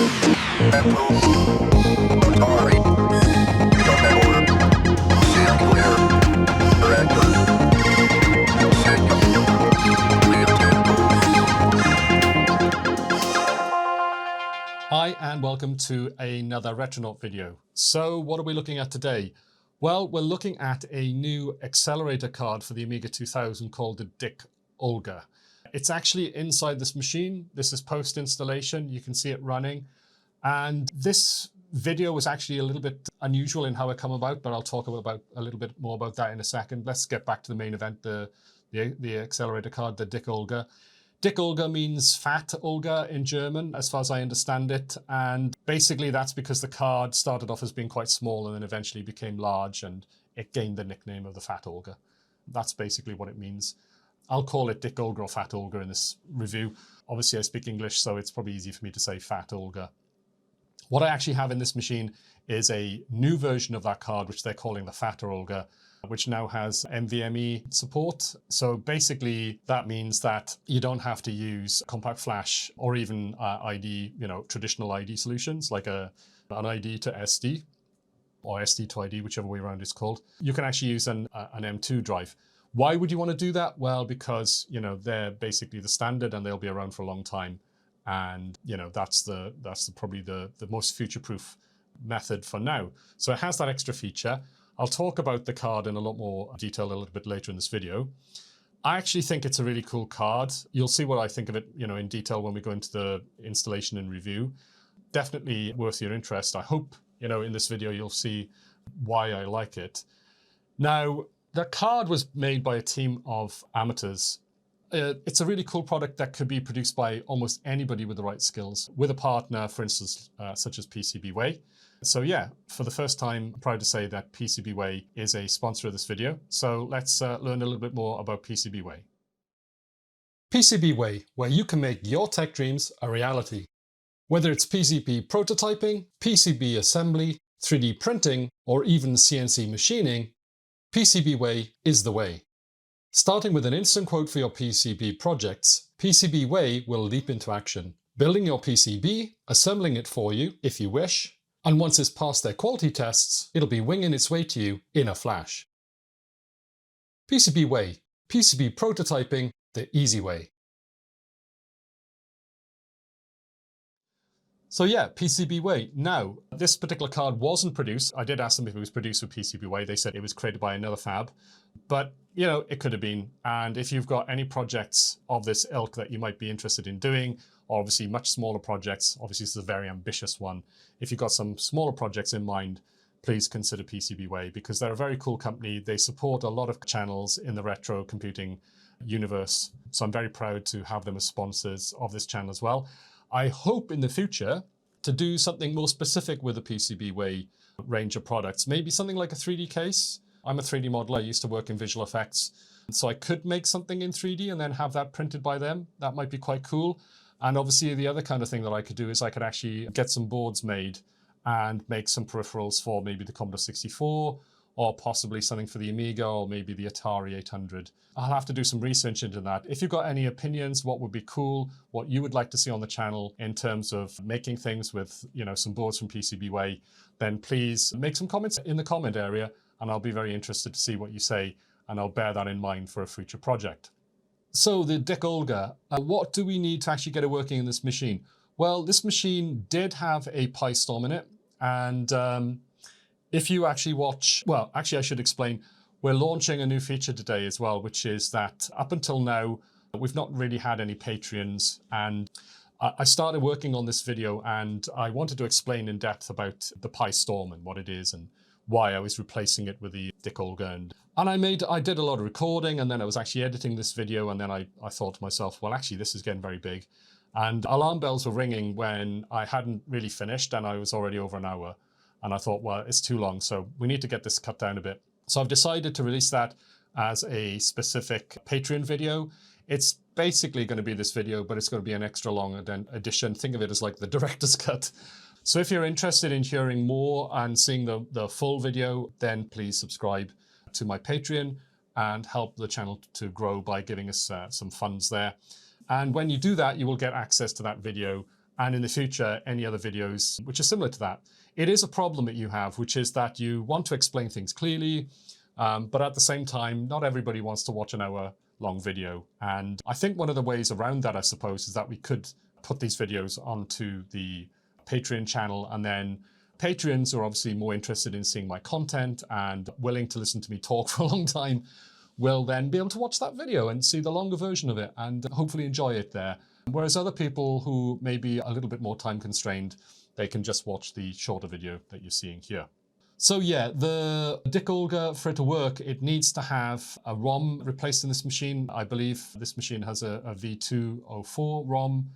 Hi and welcome to another Retronaut video. So what are we looking at today? Well, we're looking at a new accelerator card for the Amiga 2000 called the Dicke Olga. It's actually inside this machine. This is post-installation. You can see it running. And this video was actually a little bit unusual in how it came about, but I'll talk about a little bit more about that in a second. Let's get back to the main event, the accelerator card, the Dicke Olga. Dicke Olga means fat Olga in German, as far as I understand it. And basically that's because the card started off as being quite small and then eventually became large and it gained the nickname of the fat Olga. That's basically what it means. I'll call it Dicke Olga or fat Olga in this review. Obviously I speak English, so it's probably easy for me to say fat Olga. What I actually have in this machine is a new version of that card, which they're calling the fatter Olga, which now has NVMe support. So basically that means that you don't have to use compact flash or even IDE, traditional IDE solutions like an IDE to SD or SD to IDE, whichever way around it's called. You can actually use an M2 drive. Why would you want to do that? Well, because, they're basically the standard and they'll be around for a long time. And, that's probably the most future-proof method for now. So it has that extra feature. I'll talk about the card in a lot more detail a little bit later in this video. I actually think it's a really cool card. You'll see what I think of it, in detail when we go into the installation and review. Definitely worth your interest. I hope, in this video, you'll see why I like it. Now, the card was made by a team of amateurs. It's a really cool product that could be produced by almost anybody with the right skills, with a partner, for instance, such as PCBWay. So yeah, for the first time, I'm proud to say that PCBWay is a sponsor of this video. So let's learn a little bit more about PCBWay. PCBWay, where you can make your tech dreams a reality. Whether it's PCB prototyping, PCB assembly, 3D printing, or even CNC machining, PCBWay is the way. Starting with an instant quote for your PCB projects, PCBWay will leap into action, building your PCB, assembling it for you if you wish, and once it's passed their quality tests, it'll be winging its way to you in a flash. PCBWay, PCB prototyping the easy way. So yeah, PCBWay. Now, this particular card wasn't produced. I did ask them if it was produced with PCBWay. They said it was created by another fab, but it could have been. And if you've got any projects of this ilk that you might be interested in doing, or obviously much smaller projects, obviously this is a very ambitious one. If you've got some smaller projects in mind, please consider PCBWay because they're a very cool company. They support a lot of channels in the retro computing universe. So I'm very proud to have them as sponsors of this channel as well. I hope in the future to do something more specific with the PCBWay range of products. Maybe something like a 3D case. I'm a 3D modeler. I used to work in visual effects. So I could make something in 3D and then have that printed by them. That might be quite cool. And obviously the other kind of thing that I could do is I could actually get some boards made and make some peripherals for maybe the Commodore 64 or possibly something for the Amiga or maybe the Atari 800. I'll have to do some research into that. If you've got any opinions, what would be cool, what you would like to see on the channel in terms of making things with, some boards from PCBWay, then please make some comments in the comment area and I'll be very interested to see what you say and I'll bear that in mind for a future project. So the Dicke Olga, what do we need to actually get it working in this machine? Well, this machine did have a PyStorm in it and if you actually watch, well, actually I should explain, we're launching a new feature today as well, which is that up until now, we've not really had any Patreons. And I started working on this video and I wanted to explain in depth about the PyStorm and what it is and why I was replacing it with the Dicke Olga. And I did a lot of recording and then I was actually editing this video and then I thought to myself, well, actually this is getting very big. And alarm bells were ringing when I hadn't really finished and I was already over an hour. And I thought, well, it's too long, so we need to get this cut down a bit. So I've decided to release that as a specific Patreon video. It's basically going to be this video, but it's going to be an extra long edition. Think of it as like the director's cut. So if you're interested in hearing more and seeing the full video, then please subscribe to my Patreon and help the channel to grow by giving us some funds there. And when you do that, you will get access to that video and in the future, any other videos which are similar to that. It is a problem that you have, which is that you want to explain things clearly, but at the same time, not everybody wants to watch an hour-long video. And I think one of the ways around that, I suppose, is that we could put these videos onto the Patreon channel, and then Patreons are obviously more interested in seeing my content and willing to listen to me talk for a long time will then be able to watch that video and see the longer version of it and hopefully enjoy it there. Whereas other people who may be a little bit more time constrained, they can just watch the shorter video that you're seeing here. So yeah, the Dicke Olga, for it to work, it needs to have a ROM replaced in this machine. I believe this machine has a V204 ROM.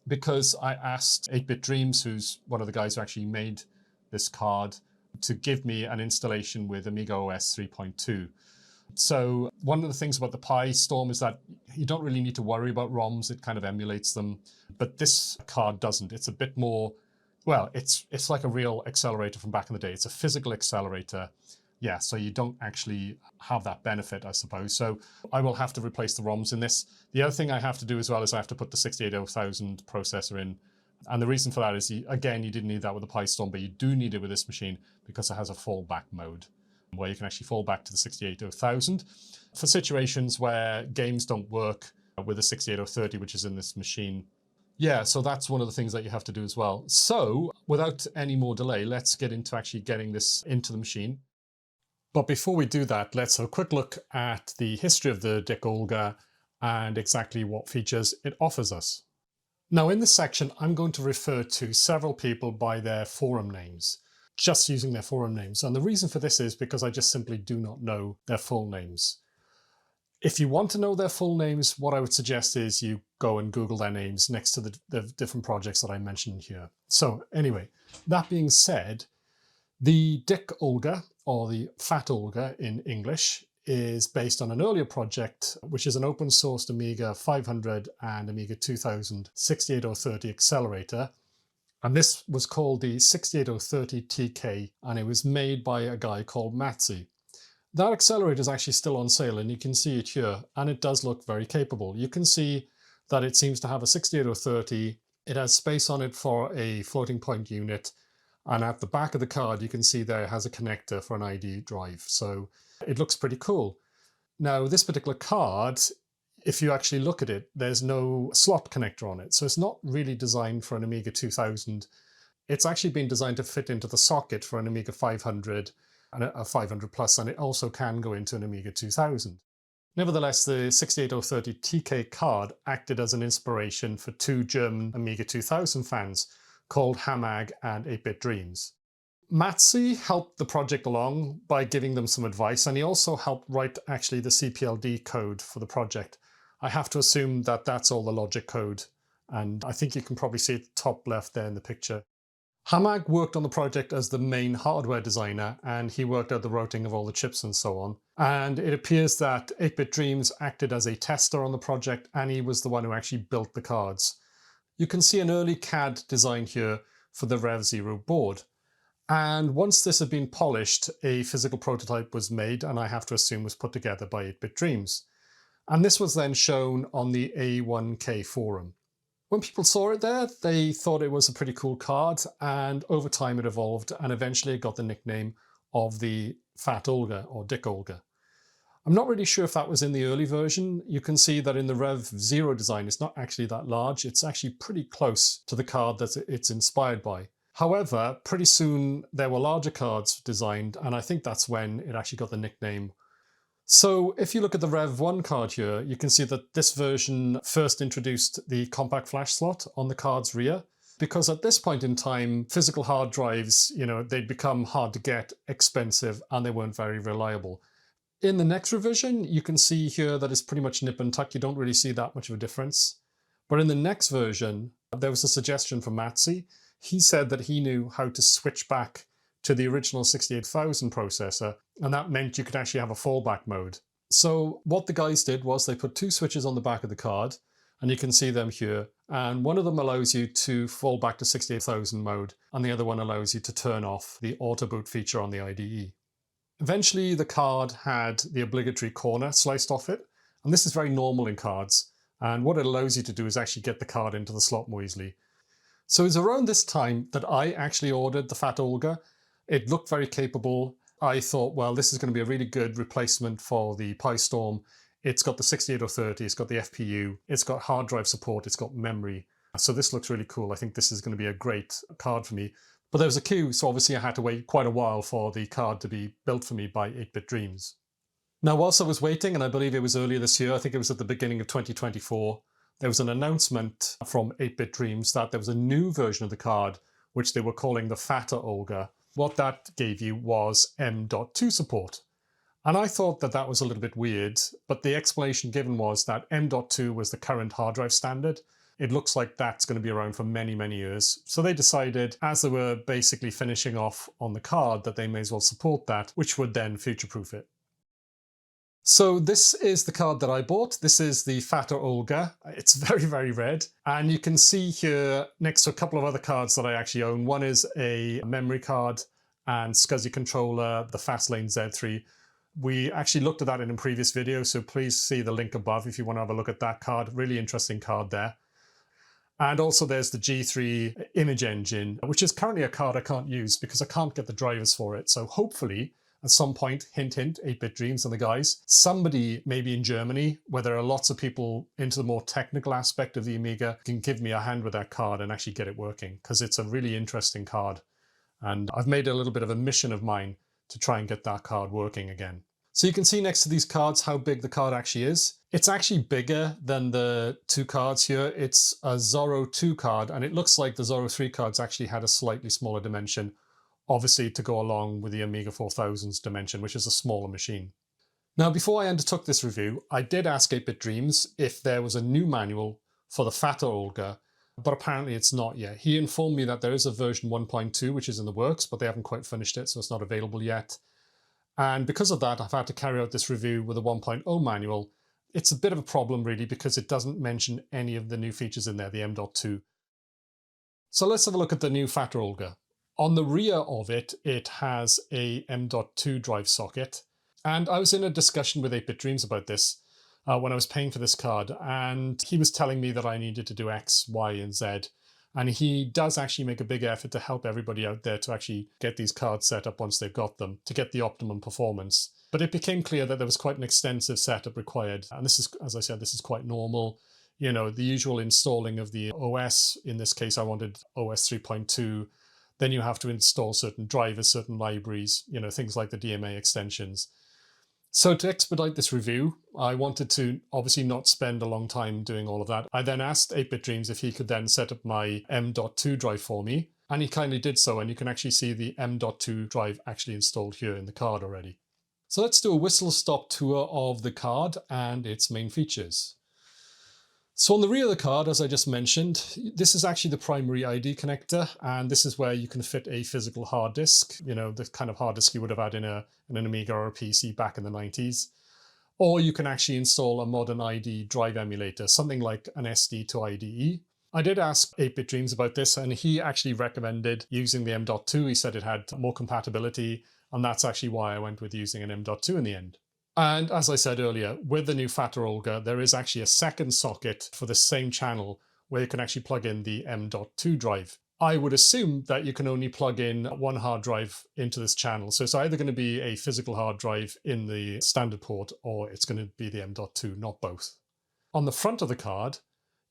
Because I asked 8-Bit Dreams, who's one of the guys who actually made this card, to give me an installation with Amiga OS 3.2. So one of the things about the Pi Storm is that you don't really need to worry about ROMs. It kind of emulates them, but this card doesn't. It's a bit more, well, it's like a real accelerator from back in the day. It's a physical accelerator. Yeah, so you don't actually have that benefit, I suppose. So I will have to replace the ROMs in this. The other thing I have to do as well is I have to put the 68000 processor in. And the reason for that is, again, you didn't need that with the Pi Storm, but you do need it with this machine because it has a fallback mode where you can actually fall back to the 68000 for situations where games don't work with the 68030, which is in this machine. Yeah, so that's one of the things that you have to do as well. So without any more delay, let's get into actually getting this into the machine. But before we do that, let's have a quick look at the history of the Dicke Olga and exactly what features it offers us. Now in this section, I'm going to refer to several people by their forum names, just using their forum names. And the reason for this is because I just simply do not know their full names. If you want to know their full names, what I would suggest is you go and Google their names next to the different projects that I mentioned here. So anyway, that being said, the Dicke Olga, or the Fat Olga in English, is based on an earlier project, which is an open sourced Amiga 500 and Amiga 2000 68030 accelerator. And this was called the 68030 TK, and it was made by a guy called Matzi. That accelerator is actually still on sale, and you can see it here, and it does look very capable. You can see that it seems to have a 68030. It has space on it for a floating point unit. And at the back of the card, you can see there it has a connector for an IDE drive. So it looks pretty cool. Now, this particular card, if you actually look at it, there's no slot connector on it. So it's not really designed for an Amiga 2000. It's actually been designed to fit into the socket for an Amiga 500 and a 500 plus, and it also can go into an Amiga 2000. Nevertheless, the 68030 TK card acted as an inspiration for two German Amiga 2000 fans called Hamag and 8-Bit Dreams. Matzi helped the project along by giving them some advice, and he also helped write actually the CPLD code for the project. I have to assume that that's all the logic code, and I think you can probably see it top left there in the picture. Hamag worked on the project as the main hardware designer, and he worked out the routing of all the chips and so on. And it appears that 8-Bit Dreams acted as a tester on the project, and he was the one who actually built the cards. You can see an early CAD design here for the Rev Zero board. And once this had been polished, a physical prototype was made, and I have to assume was put together by 8-Bit Dreams. And this was then shown on the A1K forum. When people saw it there, they thought it was a pretty cool card, and over time it evolved, and eventually it got the nickname of the Fat Olga, or Dicke Olga. I'm not really sure if that was in the early version. You can see that in the Rev Zero design, it's not actually that large. It's actually pretty close to the card that it's inspired by. However, pretty soon there were larger cards designed, and I think that's when it actually got the nickname. So if you look at the Rev 1 card here, you can see that this version first introduced the compact flash slot on the card's rear, because at this point in time, physical hard drives, they'd become hard to get, expensive, and they weren't very reliable. In the next revision, you can see here that it's pretty much nip and tuck. You don't really see that much of a difference. But in the next version, there was a suggestion from Matzi. He said that he knew how to switch back to the original 68000 processor, and that meant you could actually have a fallback mode. So what the guys did was they put two switches on the back of the card, and you can see them here, and one of them allows you to fall back to 68000 mode, and the other one allows you to turn off the auto boot feature on the IDE. Eventually, the card had the obligatory corner sliced off it, and this is very normal in cards. And what it allows you to do is actually get the card into the slot more easily. So it's around this time that I actually ordered the Fat Olga. It looked very capable. I thought, well, this is going to be a really good replacement for the PiStorm. It's got the 68030, it's got the FPU, it's got hard drive support, it's got memory. So this looks really cool. I think this is going to be a great card for me. But there was a queue, so obviously I had to wait quite a while for the card to be built for me by 8-Bit Dreams. Now, whilst I was waiting, and I believe it was earlier this year, I think it was at the beginning of 2024, there was an announcement from 8-Bit Dreams that there was a new version of the card, which they were calling the Fatter Olga. What that gave you was M.2 support. And I thought that that was a little bit weird, but the explanation given was that M.2 was the current hard drive standard. It looks like that's going to be around for many, many years. So they decided, as they were basically finishing off on the card, that they may as well support that, which would then future-proof it. So this is the card that I bought. This is the Fatter Olga. It's very, very red. And you can see here next to a couple of other cards that I actually own. One is a memory card and SCSI controller, the Fastlane Z3. We actually looked at that in a previous video, so please see the link above if you want to have a look at that card. Really interesting card there. And also there's the G3 image engine, which is currently a card I can't use because I can't get the drivers for it. So hopefully at some point, hint, hint, 8-Bit Dreams and the guys, somebody maybe in Germany, where there are lots of people into the more technical aspect of the Amiga, can give me a hand with that card and actually get it working, because it's a really interesting card. And I've made a little bit of a mission of mine to try and get that card working again. So you can see next to these cards how big the card actually is. It's actually bigger than the two cards here. It's a Zorro 2 card, and it looks like the Zorro 3 cards actually had a slightly smaller dimension, obviously to go along with the Amiga 4000's dimension, which is a smaller machine. Now, before I undertook this review, I did ask 8-Bit Dreams if there was a new manual for the Fatter Olga, but apparently it's not yet. He informed me that there is a version 1.2, which is in the works, but they haven't quite finished it, so it's not available yet. And because of that, I've had to carry out this review with a 1.0 manual. It's a bit of a problem, really, because it doesn't mention any of the new features in there, the M.2. So let's have a look at the new Fatter Olga. On the rear of it, it has a M.2 drive socket. And I was in a discussion with 8-Bit Dreams about this when I was paying for this card. And he was telling me that I needed to do X, Y, and Z. And he does actually make a big effort to help everybody out there to actually get these cards set up once they've got them, to get the optimum performance. But it became clear that there was quite an extensive setup required. And this is, as I said, this is quite normal. You know, the usual installing of the OS. In this case, I wanted OS 3.2. Then you have to install certain drivers, certain libraries, you know, things like the DMA extensions. So to expedite this review, I wanted to obviously not spend a long time doing all of that. I then asked 8-Bit Dreams if he could then set up my M.2 drive for me, and he kindly did so, and you can actually see the M.2 drive actually installed here in the card already. So let's do a whistle-stop tour of the card and its main features. So on the rear of the card, as I just mentioned, this is actually the primary IDE connector, and this is where you can fit a physical hard disk, you know, the kind of hard disk you would have had in an Amiga or a PC back in the 90s. Or you can actually install a modern IDE drive emulator, something like an SD to IDE. I did ask 8-Bit Dreams about this, and he actually recommended using the M.2. He said it had more compatibility, and that's actually why I went with using an M.2 in the end. And as I said earlier, with the new Fatter Olga, there is actually a second socket for the same channel where you can actually plug in the M.2 drive. I would assume that you can only plug in one hard drive into this channel. So it's either going to be a physical hard drive in the standard port, or it's going to be the M.2, not both. On the front of the card,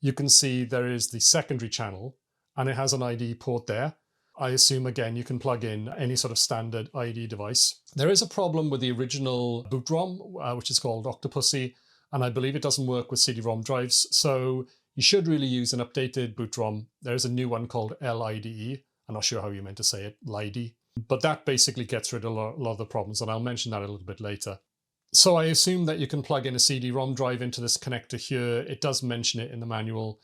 you can see there is the secondary channel, and it has an IDE port there. I assume, again, you can plug in any sort of standard IDE device. There is a problem with the original BootROM, which is called Octopussy, and I believe it doesn't work with CD-ROM drives, so you should really use an updated BootROM. There's a new one called LIDE. I'm not sure how you meant to say it, LIDE. But that basically gets rid of a lot of the problems, and I'll mention that a little bit later. So I assume that you can plug in a CD-ROM drive into this connector here. It does mention it in the manual.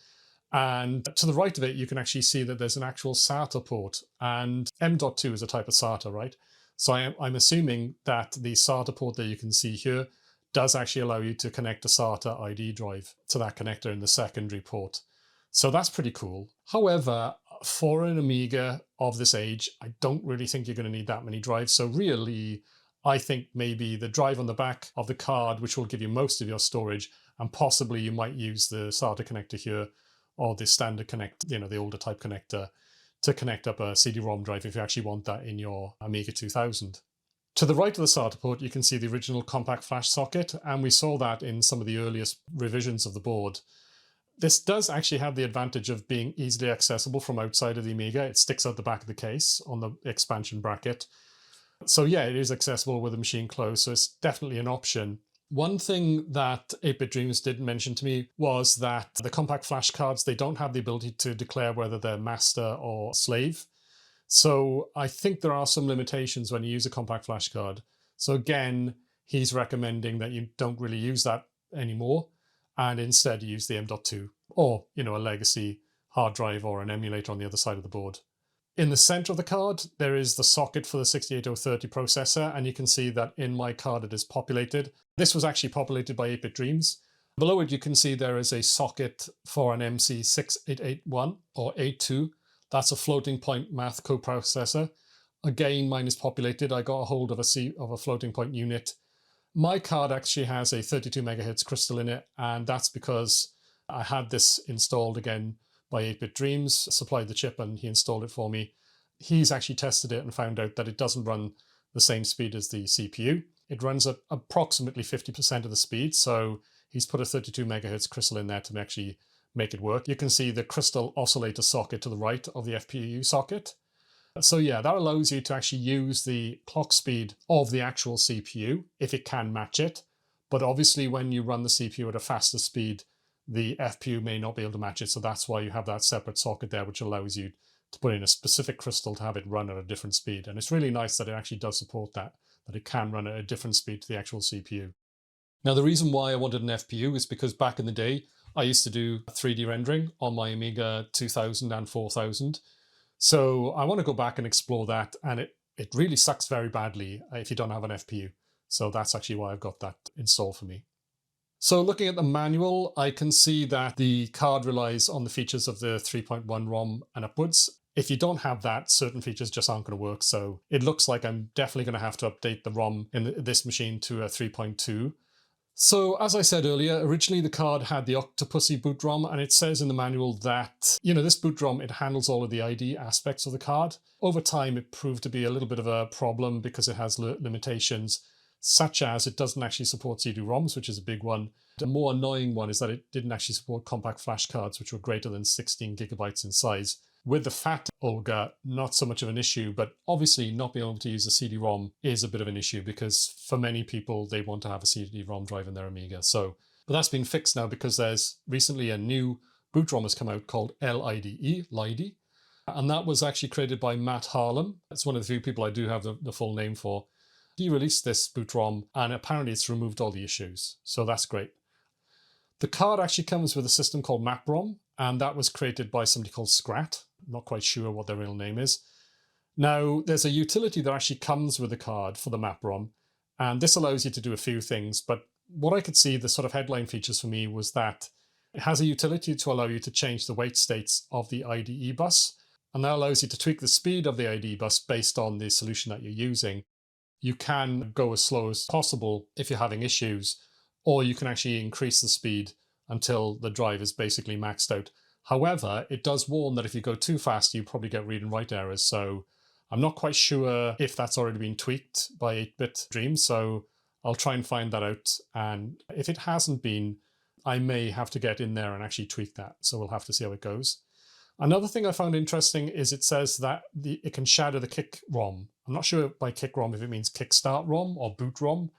And to the right of it, you can actually see that there's an actual SATA port, and M.2 is a type of SATA, right? So I'm assuming that the SATA port that you can see here does actually allow you to connect a SATA IDE drive to that connector in the secondary port. So that's pretty cool. However, for an Amiga of this age, I don't really think you're going to need that many drives. So really, I think maybe the drive on the back of the card, which will give you most of your storage, and possibly you might use the SATA connector here or the standard connect, the older type connector to connect up a CD-ROM drive if you actually want that in your Amiga 2000. To the right of the SATA port, you can see the original compact flash socket, and we saw that in some of the earliest revisions of the board. This does actually have the advantage of being easily accessible from outside of the Amiga. It sticks out the back of the case on the expansion bracket. So yeah, it is accessible with the machine closed, so it's definitely an option. One thing that 8-Bit Dreams did mention to me was that the compact flash cards, they don't have the ability to declare whether they're master or slave. So I think there are some limitations when you use a compact flash card. So again, he's recommending that you don't really use that anymore and instead use the M.2 or, a legacy hard drive or an emulator on the other side of the board. In the center of the card, there is the socket for the 68030 processor, and you can see that in my card it is populated. This was actually populated by 8-Bit Dreams. Below it, you can see there is a socket for an MC6881 or 82. That's a floating point math coprocessor. Again, mine is populated. I got a hold of a floating point unit. My card actually has a 32 megahertz crystal in it, and that's because I had this installed again by 8-Bit Dreams, supplied the chip and he installed it for me. He's actually tested it and found out that it doesn't run the same speed as the CPU. It runs at approximately 50% of the speed, so he's put a 32 megahertz crystal in there to actually make it work. You can see the crystal oscillator socket to the right of the FPU socket. So yeah, that allows you to actually use the clock speed of the actual CPU if it can match it. But obviously when you run the CPU at a faster speed, the FPU may not be able to match it. So that's why you have that separate socket there, which allows you to put in a specific crystal to have it run at a different speed. And it's really nice that it actually does support that it can run at a different speed to the actual CPU. Now, the reason why I wanted an FPU is because back in the day, I used to do 3D rendering on my Amiga 2000 and 4000. So I want to go back and explore that. And it really sucks very badly if you don't have an FPU. So that's actually why I've got that installed for me. So looking at the manual, I can see that the card relies on the features of the 3.1 ROM and upwards. If you don't have that, certain features just aren't going to work. So it looks like I'm definitely going to have to update the ROM in this machine to a 3.2. So as I said earlier, originally the card had the Octopussy BootROM, and it says in the manual that, this BootROM, it handles all of the IDE aspects of the card. Over time, it proved to be a little bit of a problem because it has limitations, such as it doesn't actually support CD-ROMs, which is a big one. The more annoying one is that it didn't actually support compact flash cards, which were greater than 16 gigabytes in size. With the fat Olga, not so much of an issue, but obviously not being able to use a CD-ROM is a bit of an issue because for many people, they want to have a CD-ROM drive in their Amiga. But that's been fixed now because there's recently a new BootROM has come out called LIDE, and that was actually created by Matt Harlem. It's one of the few people I do have the full name for. He released this BootROM and apparently it's removed all the issues. So that's great. The card actually comes with a system called MapROM, and that was created by somebody called Scrat. I'm not quite sure what their real name is. Now, there's a utility that actually comes with the card for the MapROM, and this allows you to do a few things. But what I could see, the sort of headline features for me was that it has a utility to allow you to change the wait states of the IDE bus, and that allows you to tweak the speed of the IDE bus based on the solution that you're using. You can go as slow as possible if you're having issues, or you can actually increase the speed until the drive is basically maxed out. However, it does warn that if you go too fast, you probably get read and write errors. So I'm not quite sure if that's already been tweaked by 8-Bit Dreams. So I'll try and find that out. And if it hasn't been, I may have to get in there and actually tweak that. So we'll have to see how it goes. Another thing I found interesting is it says that it can shadow the Kick ROM. I'm not sure by Kick ROM if it means Kickstart ROM or BootROM.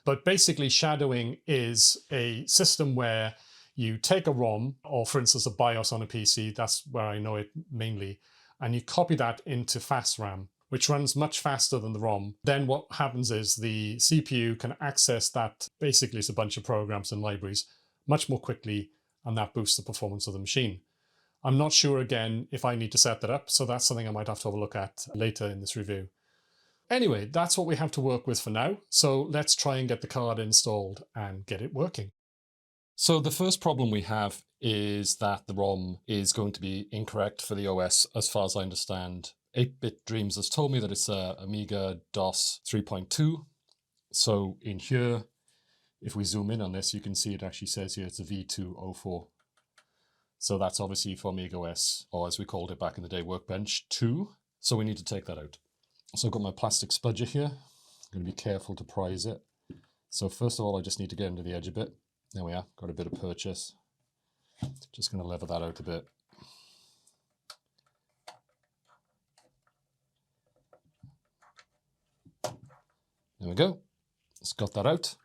But basically shadowing is a system where you take a ROM, or for instance, a BIOS on a PC, that's where I know it mainly, and you copy that into fast RAM, which runs much faster than the ROM. Then what happens is the CPU can access that, basically it's a bunch of programs and libraries, much more quickly, and that boosts the performance of the machine. I'm not sure, again, if I need to set that up, so that's something I might have to have a look at later in this review. Anyway, that's what we have to work with for now, so let's try and get the card installed and get it working. So the first problem we have is that the ROM is going to be incorrect for the OS, as far as I understand. 8-Bit Dreams has told me that it's a Amiga DOS 3.2. So in here, If we zoom in on this, you can see it actually says here it's a V204. So that's obviously for Amiga OS, or as we called it back in the day, Workbench 2. So we need to take that out. So I've got my plastic spudger here. I'm going to be careful to prise it. So first of all, I just need to get into the edge a bit. There we are, got a bit of purchase. Just going to level that out a bit. There we go. It's got that out.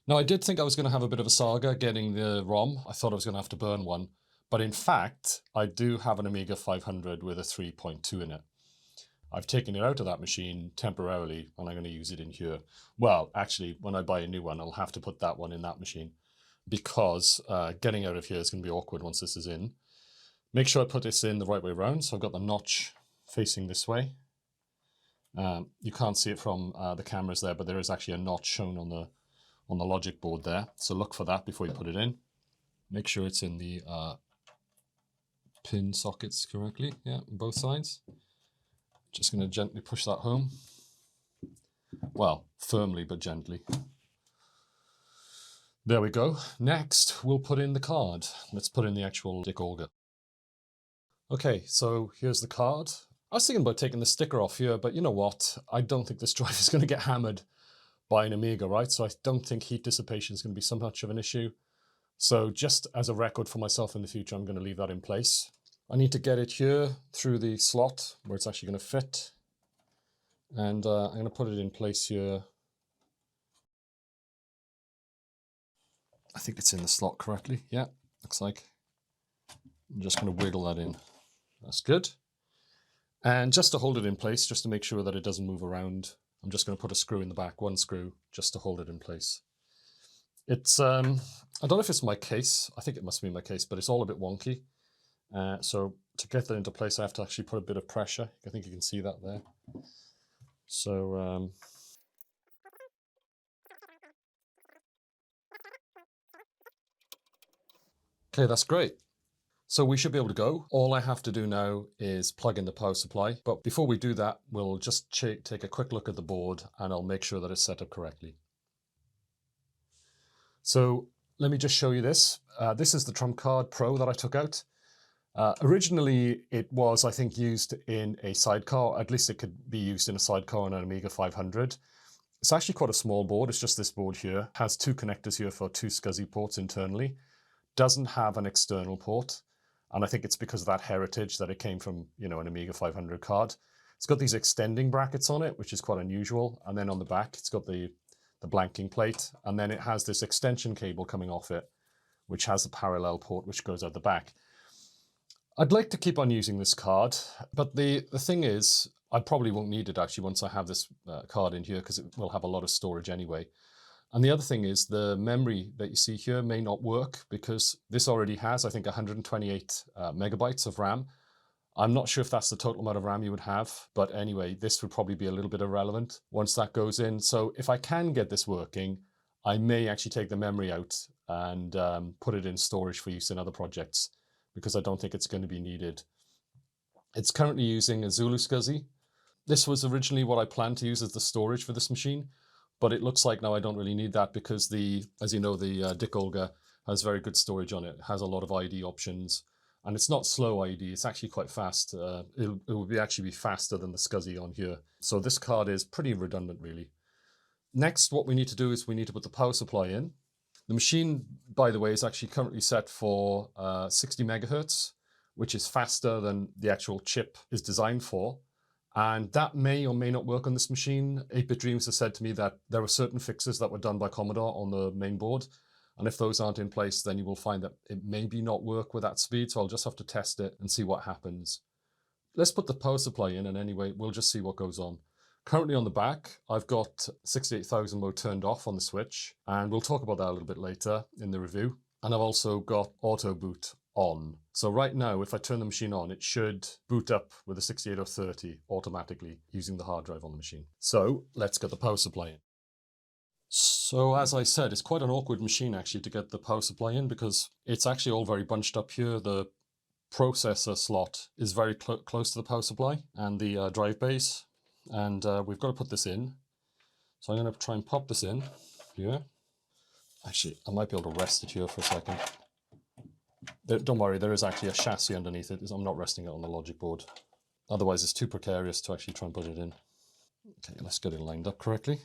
Now, I did think I was going to have a bit of a saga getting the ROM. I thought I was going to have to burn one. But in fact, I do have an Amiga 500 with a 3.2 in it. I've taken it out of that machine temporarily, and I'm going to use it in here. Well, actually, when I buy a new one, I'll have to put that one in that machine, because getting out of here is going to be awkward once this is in. Make sure I put this in the right way around. So I've got the notch facing this way. You can't see it from the cameras there, but there is actually a notch shown on the logic board there. So look for that before you put it in. Make sure it's in the pin sockets correctly. Yeah, on both sides. Just going to gently push that home. Well, firmly but gently. There we go. Next, we'll put in the card. Let's put in the actual Dicke Olga. Okay, so here's the card. I was thinking about taking the sticker off here, but you know what? I don't think this drive is going to get hammered by an Amiga, right? So I don't think heat dissipation is going to be so much of an issue. So just as a record for myself in the future, I'm going to leave that in place. I need to get it here through the slot where it's actually going to fit. And I'm going to put it in place here. I think it's in the slot correctly. Yeah, looks like. I'm just going to wiggle that in. That's good. And just to hold it in place, just to make sure that it doesn't move around, I'm just going to put a screw in the back, one screw, just to hold it in place. It's, I don't know if it's my case. I think it must be my case, but it's all a bit wonky. So to get that into place, I have to actually put a bit of pressure. I think you can see that there. So okay, that's great. So we should be able to go. All I have to do now is plug in the power supply. But before we do that, we'll just take a quick look at the board, and I'll make sure that it's set up correctly. So let me just show you this. This is the trump card Pro that I took out. Originally, it was, I think, used in a sidecar. At least it could be used in a sidecar on an Amiga 500. It's actually quite a small board. It's just this board here. It has two connectors here for two SCSI ports internally. Doesn't have an external port. And I think it's because of that heritage that it came from, you know, an Amiga 500 card. It's got these extending brackets on it, which is quite unusual. And then on the back, it's got the blanking plate. And then it has this extension cable coming off it, which has a parallel port which goes out the back. I'd like to keep on using this card, but the thing is, I probably won't need it actually once I have this card in here, because it will have a lot of storage anyway. And the other thing is the memory that you see here may not work, because this already has, I think, 128 megabytes of RAM. I'm not sure if that's the total amount of RAM you would have, but anyway, this would probably be a little bit irrelevant once that goes in. So if I can get this working, I may actually take the memory out and put it in storage for use in other projects, because I don't think it's going to be needed. It's currently using a Zulu SCSI. This was originally what I planned to use as the storage for this machine, but it looks like now I don't really need that, because as you know, the Dicke Olga has very good storage on it. It has a lot of IDE options, and it's not slow IDE, it's actually quite fast. It will actually be faster than the SCSI on here. So this card is pretty redundant, really. Next, what we need to do is we need to put the power supply in. The machine, by the way, is actually currently set for 60 megahertz, which is faster than the actual chip is designed for. And that may or may not work on this machine. 8-Bit Dreams has said to me that there are certain fixes that were done by Commodore on the main board. And if those aren't in place, then you will find that it maybe not work with that speed. So I'll just have to test it and see what happens. Let's put the power supply in, and anyway, we'll just see what goes on. Currently on the back, I've got 68,000 mode turned off on the switch, and we'll talk about that a little bit later in the review. And I've also got auto boot on. So right now, if I turn the machine on, it should boot up with a 68030 automatically using the hard drive on the machine. So let's get the power supply in. So as I said, it's quite an awkward machine actually to get the power supply in, because it's actually all very bunched up here. The processor slot is very close to the power supply and the drive base. And we've got to put this in. So I'm going to try and pop this in. here. Actually, I might be able to rest it here for a second. Don't worry, there is actually a chassis underneath it. I'm not resting it on the logic board. Otherwise, it's too precarious to actually try and put it in. Okay, let's get it lined up correctly.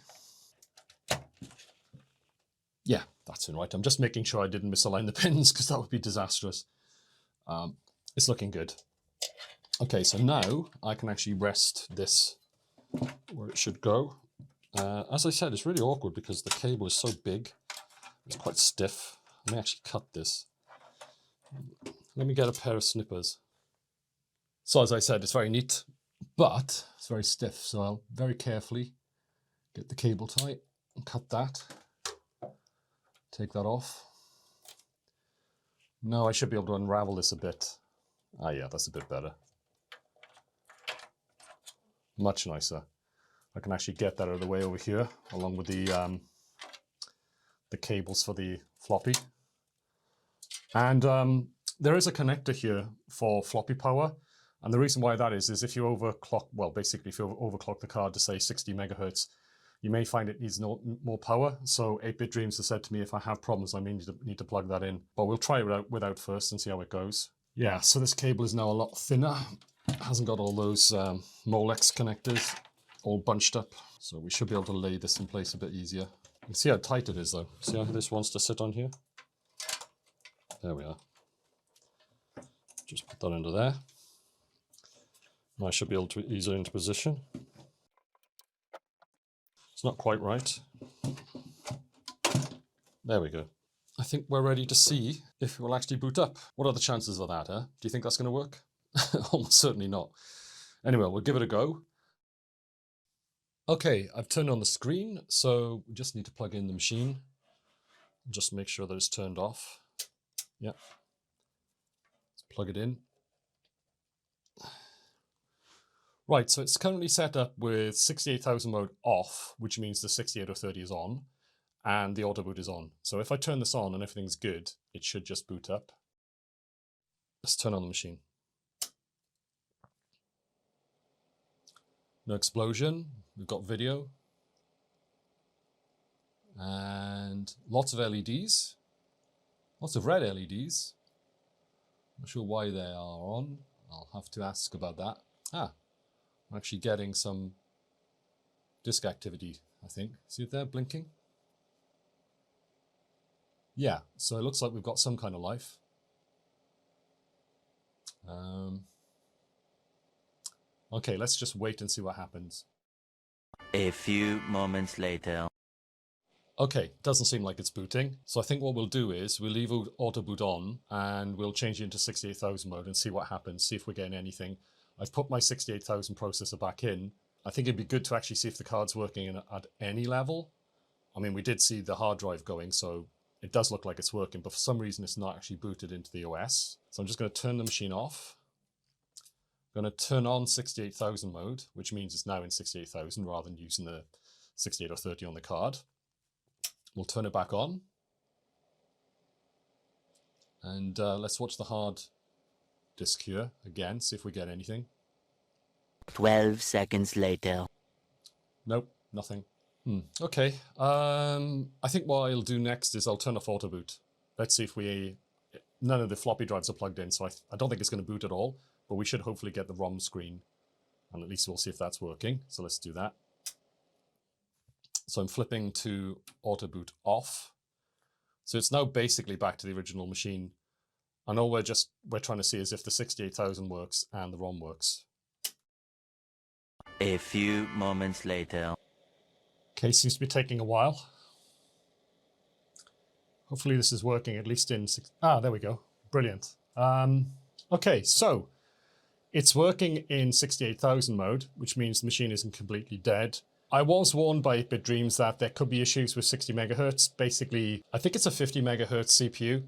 Yeah, that's in right. I'm just making sure I didn't misalign the pins because that would be disastrous. It's looking good. Okay, so now I can actually rest this where it should go. As I said, it's really awkward because the cable is so big. It's quite stiff. Let me actually cut this. Let me get a pair of snippers. So as I said, it's very neat, but it's very stiff. So I'll very carefully get the cable tight and cut that. Take that off. Now I should be able to unravel this a bit. Ah, yeah, that's a bit better. Much nicer. I can actually get that out of the way over here, along with the cables for the floppy. And there is a connector here for floppy power. And the reason why that is if you overclock, well, basically if you overclock the card to say 60 megahertz, you may find it needs more power. So 8-Bit Dreams has said to me, if I have problems, I may need to plug that in. But we'll try it out without first and see how it goes. Yeah, so this cable is now a lot thinner. It hasn't got all those Molex connectors all bunched up. So we should be able to lay this in place a bit easier. You can see how tight it is though. See how this wants to sit on here? There we are. Just put that under there. And I should be able to ease it into position. It's not quite right. There we go. I think we're ready to see if it will actually boot up. What are the chances of that, huh? Do you think that's going to work? Almost certainly not. Anyway, we'll give it a go. Okay, I've turned on the screen, so we just need to plug in the machine. Just make sure that it's turned off. Yeah. Let's plug it in. Right, so it's currently set up with 68,000 mode off, which means the 6830 is on, and the auto boot is on. So if I turn this on and everything's good, it should just boot up. Let's turn on the machine. No explosion. We've got video. And lots of LEDs. Lots of red LEDs. Not sure why they are on. I'll have to ask about that. Ah. I'm actually getting some disk activity, I think. See it there blinking? Yeah, so it looks like we've got some kind of life. Okay, let's just wait and see what happens. A few moments later. Okay, doesn't seem like it's booting. So I think what we'll do is we'll leave auto boot on and we'll change it into 68,000 mode and see what happens, see if we're getting anything. I've put my 68,000 processor back in. I think it'd be good to actually see if the card's working at any level. I mean, we did see the hard drive going, so it does look like it's working, but for some reason it's not actually booted into the OS. So I'm just going to turn the machine off. I'm going to turn on 68,000 mode, which means it's now in 68,000 rather than using the 6830 on the card. We'll turn it back on. And let's watch the hard disk here again, see if we get anything. 12 seconds later. Nope, nothing. Okay, I think what I'll do next is I'll turn off auto boot. Let's see if none of the floppy drives are plugged in, so I don't think it's going to boot at all, but we should hopefully get the ROM screen, and at least we'll see if that's working. So let's do that. So I'm flipping to auto boot off. So it's now basically back to the original machine. And all we're trying to see is if the 68,000 works and the ROM works. A few moments later. Okay, seems to be taking a while. Hopefully this is working at least in there we go. Brilliant. Okay, so it's working in 68,000 mode, which means the machine isn't completely dead. I was warned by 8-Bit Dreams that there could be issues with 60 megahertz. Basically, I think it's a 50 megahertz CPU.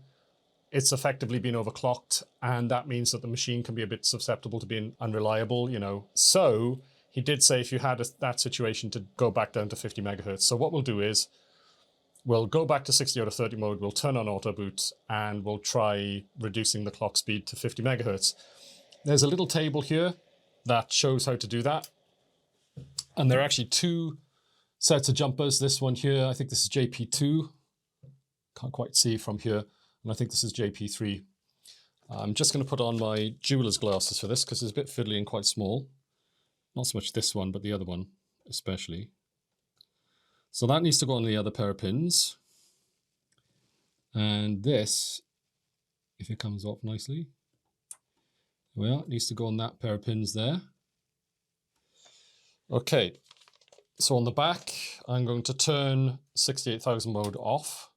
It's effectively been overclocked, and that means that the machine can be a bit susceptible to being unreliable, you know. So he did say if you had that situation to go back down to 50 megahertz. So what we'll do is we'll go back to 60 out of 30 mode, we'll turn on auto boot, and we'll try reducing the clock speed to 50 megahertz. There's a little table here that shows how to do that. And there are actually two Sets of jumpers. This one here, I think this is JP2. Can't quite see from here. And I think this is JP3. I'm just going to put on my jeweler's glasses for this because it's a bit fiddly and quite small. Not so much this one, but the other one especially. So that needs to go on the other pair of pins. And this, if it comes off nicely, there we are, it needs to go on that pair of pins there. Okay, so on the back, I'm going to turn 68,000 mode off.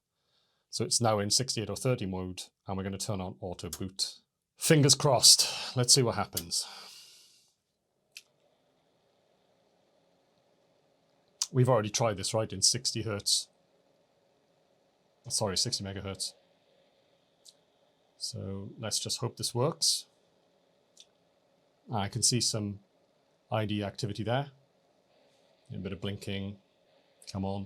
So it's now in 68 or 30 mode, and we're going to turn on auto boot. Fingers crossed. Let's see what happens. We've already tried this, right, in 60 hertz. Sorry, 60 megahertz. So let's just hope this works. I can see some IDE activity there. A bit of blinking. Come on.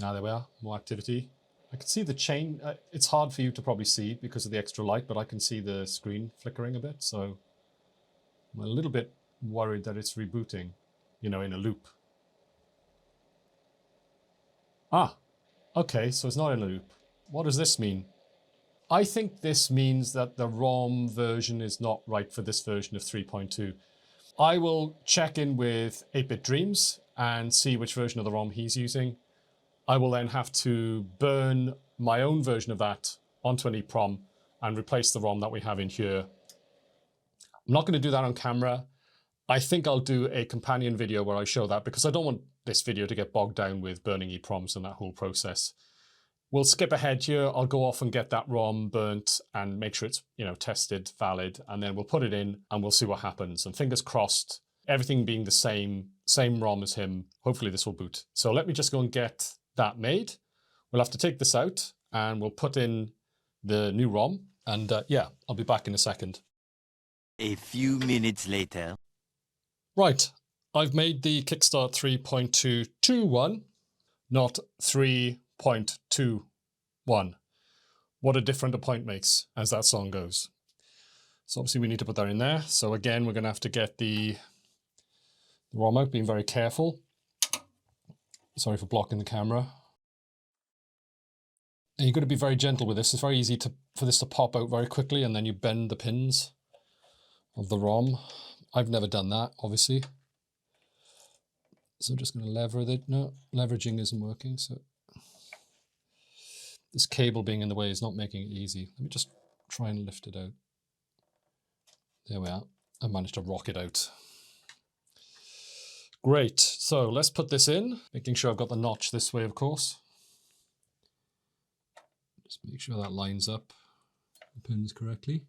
Now there we are, more activity. I can see the chain. It's hard for you to probably see because of the extra light, but I can see the screen flickering a bit. So I'm a little bit worried that it's rebooting, you know, in a loop. Ah, okay, so it's not in a loop. What does this mean? I think this means that the ROM version is not right for this version of 3.2. I will check in with 8-Bit Dreams and see which version of the ROM he's using. I will then have to burn my own version of that onto an EEPROM and replace the ROM that we have in here. I'm not going to do that on camera. I think I'll do a companion video where I show that because I don't want this video to get bogged down with burning EEPROMs and that whole process. We'll skip ahead here. I'll go off and get that ROM burnt and make sure it's, you know, tested, valid, and then we'll put it in and we'll see what happens. And fingers crossed, everything being the same ROM as him, hopefully this will boot. So let me just go and get that made. We'll have to take this out and we'll put in the new ROM. And yeah, I'll be back in a second. A few minutes later. Right, I've made the Kickstart 3.221, not 3.21. What a different a point makes, as that song goes. So obviously we need to put that in there. So again, we're going to have to get the ROM out, being very careful. Sorry for blocking the camera. And you've got to be very gentle with this. It's very easy for this to pop out very quickly and then you bend the pins of the ROM. I've never done that, obviously. So I'm just going to lever it. No, leveraging isn't working. So this cable being in the way is not making it easy. Let me just try and lift it out. There we are. I managed to rock it out. Great. So let's put this in, making sure I've got the notch this way, of course. Just make sure that lines up the pins correctly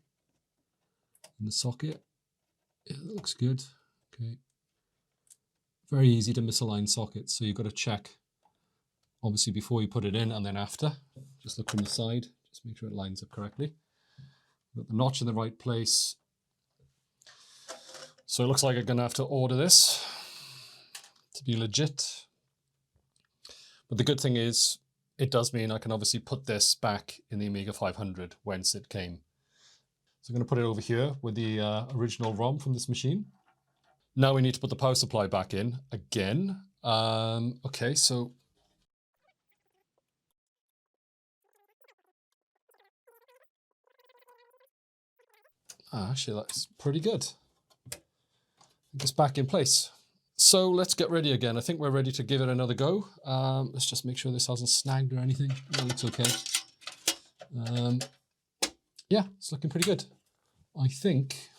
in the socket. Yeah, that looks good. Okay. Very easy to misalign sockets, so you've got to check, obviously, before you put it in and then after. Just look from the side, just make sure it lines up correctly. Got the notch in the right place. So it looks like I'm going to have to order this to be legit. But the good thing is, it does mean I can obviously put this back in the Amiga 500 whence it came. So I'm going to put it over here with the original ROM from this machine. Now we need to put the power supply back in again. Okay, so actually that's pretty good. It's back in place. So let's get ready again. I think we're ready to give it another go. Let's just make sure this hasn't snagged or anything. It looks okay. Yeah, it's looking pretty good. I think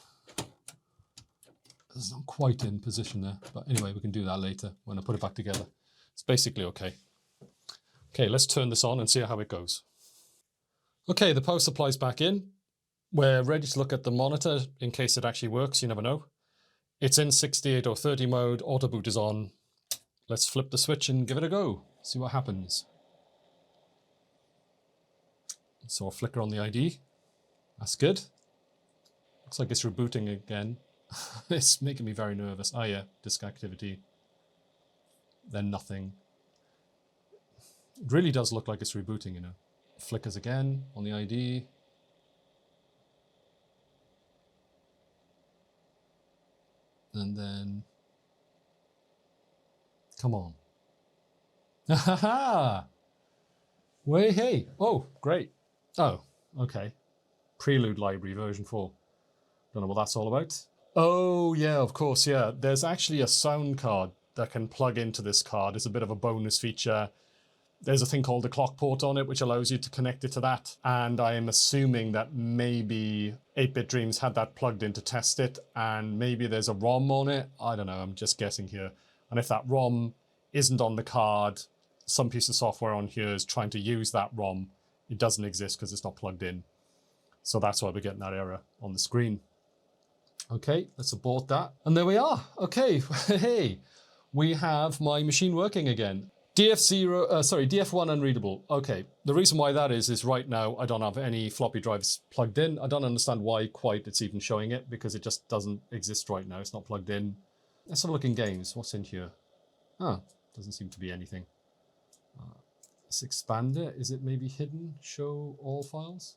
it's not quite in position there, but anyway, we can do that later when I put it back together. It's basically okay. Okay, let's turn this on and see how it goes. Okay, the power supply's back in. We're ready to look at the monitor in case it actually works. You never know. It's in 68 or 30 mode. Auto boot is on. Let's flip the switch and give it a go. See what happens. So a flicker on the ID. That's good. Looks like it's rebooting again. It's making me very nervous. Oh yeah, disk activity. Then nothing. It really does look like it's rebooting, you know. Flickers again on the ID. And then, come on. Ha ha! Way hey! Oh, great. Oh, okay. Prelude library version 4. Don't know what that's all about. Oh, yeah, of course, yeah. There's actually a sound card that can plug into this card. It's a bit of a bonus feature. There's a thing called the clock port on it, which allows you to connect it to that. And I am assuming that maybe 8-Bit Dreams had that plugged in to test it, and maybe there's a ROM on it. I don't know, I'm just guessing here. And if that ROM isn't on the card, some piece of software on here is trying to use that ROM. It doesn't exist because it's not plugged in. So that's why we're getting that error on the screen. Okay, let's abort that. And there we are. Okay, hey, we have my machine working again. DF1 unreadable. Okay, the reason why that is right now I don't have any floppy drives plugged in. I don't understand why quite it's even showing it, because it just doesn't exist right now. It's not plugged in. Let's have a look in games. What's in here? Oh, doesn't seem to be anything. Let's expand it. Is it maybe hidden? Show all files?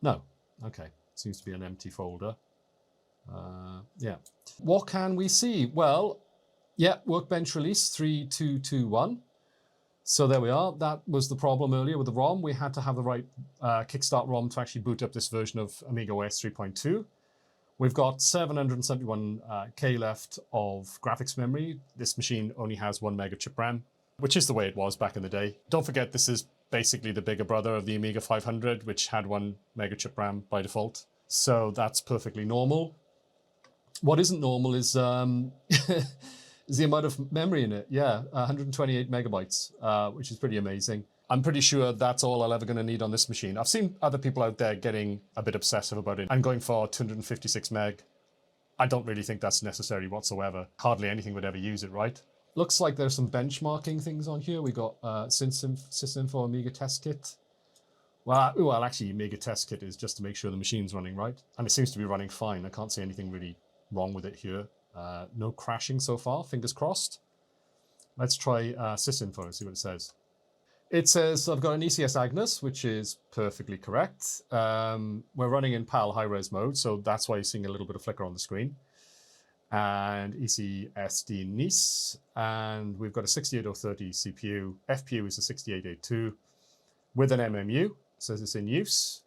No. Okay. Seems to be an empty folder. Yeah. What can we see? Well, yeah, workbench release 3221. So there we are. That was the problem earlier with the ROM. We had to have the right Kickstart ROM to actually boot up this version of Amiga OS 3.2. We've got 771K left of graphics memory. This machine only has 1 mega chip RAM, which is the way it was back in the day. Don't forget, this is basically the bigger brother of the Amiga 500, which had 1 mega chip RAM by default. So that's perfectly normal. What isn't normal is, is the amount of memory in it. Yeah, 128 megabytes, which is pretty amazing. I'm pretty sure that's all I'll ever going to need on this machine. I've seen other people out there getting a bit obsessive about it and going for 256 meg. I don't really think that's necessary whatsoever. Hardly anything would ever use it, right? Looks like there's some benchmarking things on here. We got SysInfo Amiga test kit. Well, actually, Amiga test kit is just to make sure the machine's running right. And it seems to be running fine. I can't see anything really wrong with it here. No crashing so far, fingers crossed. Let's try SysInfo and see what it says. It says I've got an ECS Agnes, which is perfectly correct. We're running in PAL high-res mode, so that's why you're seeing a little bit of flicker on the screen. And ECSD Nice, and we've got a 68030 CPU. FPU is a 6882 with an MMU, says it's in use,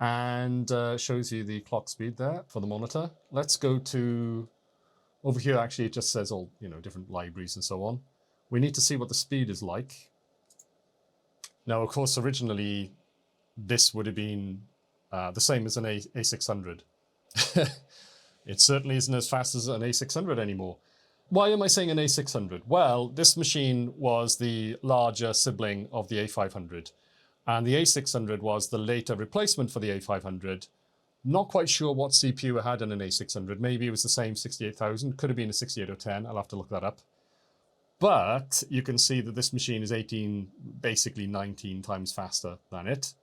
and shows you the clock speed there for the monitor. Let's go to over here. Actually, it just says all, different libraries and so on. We need to see what the speed is like. Now, of course, originally this would have been the same as an A600. It certainly isn't as fast as an A600 anymore. Why am I saying an A600? Well, this machine was the larger sibling of the A500, and the A600 was the later replacement for the A500. Not quite sure what CPU it had in an A600. Maybe it was the same 68,000. Could have been a 6810. I'll have to look that up. But you can see that this machine is basically 19 times faster than it.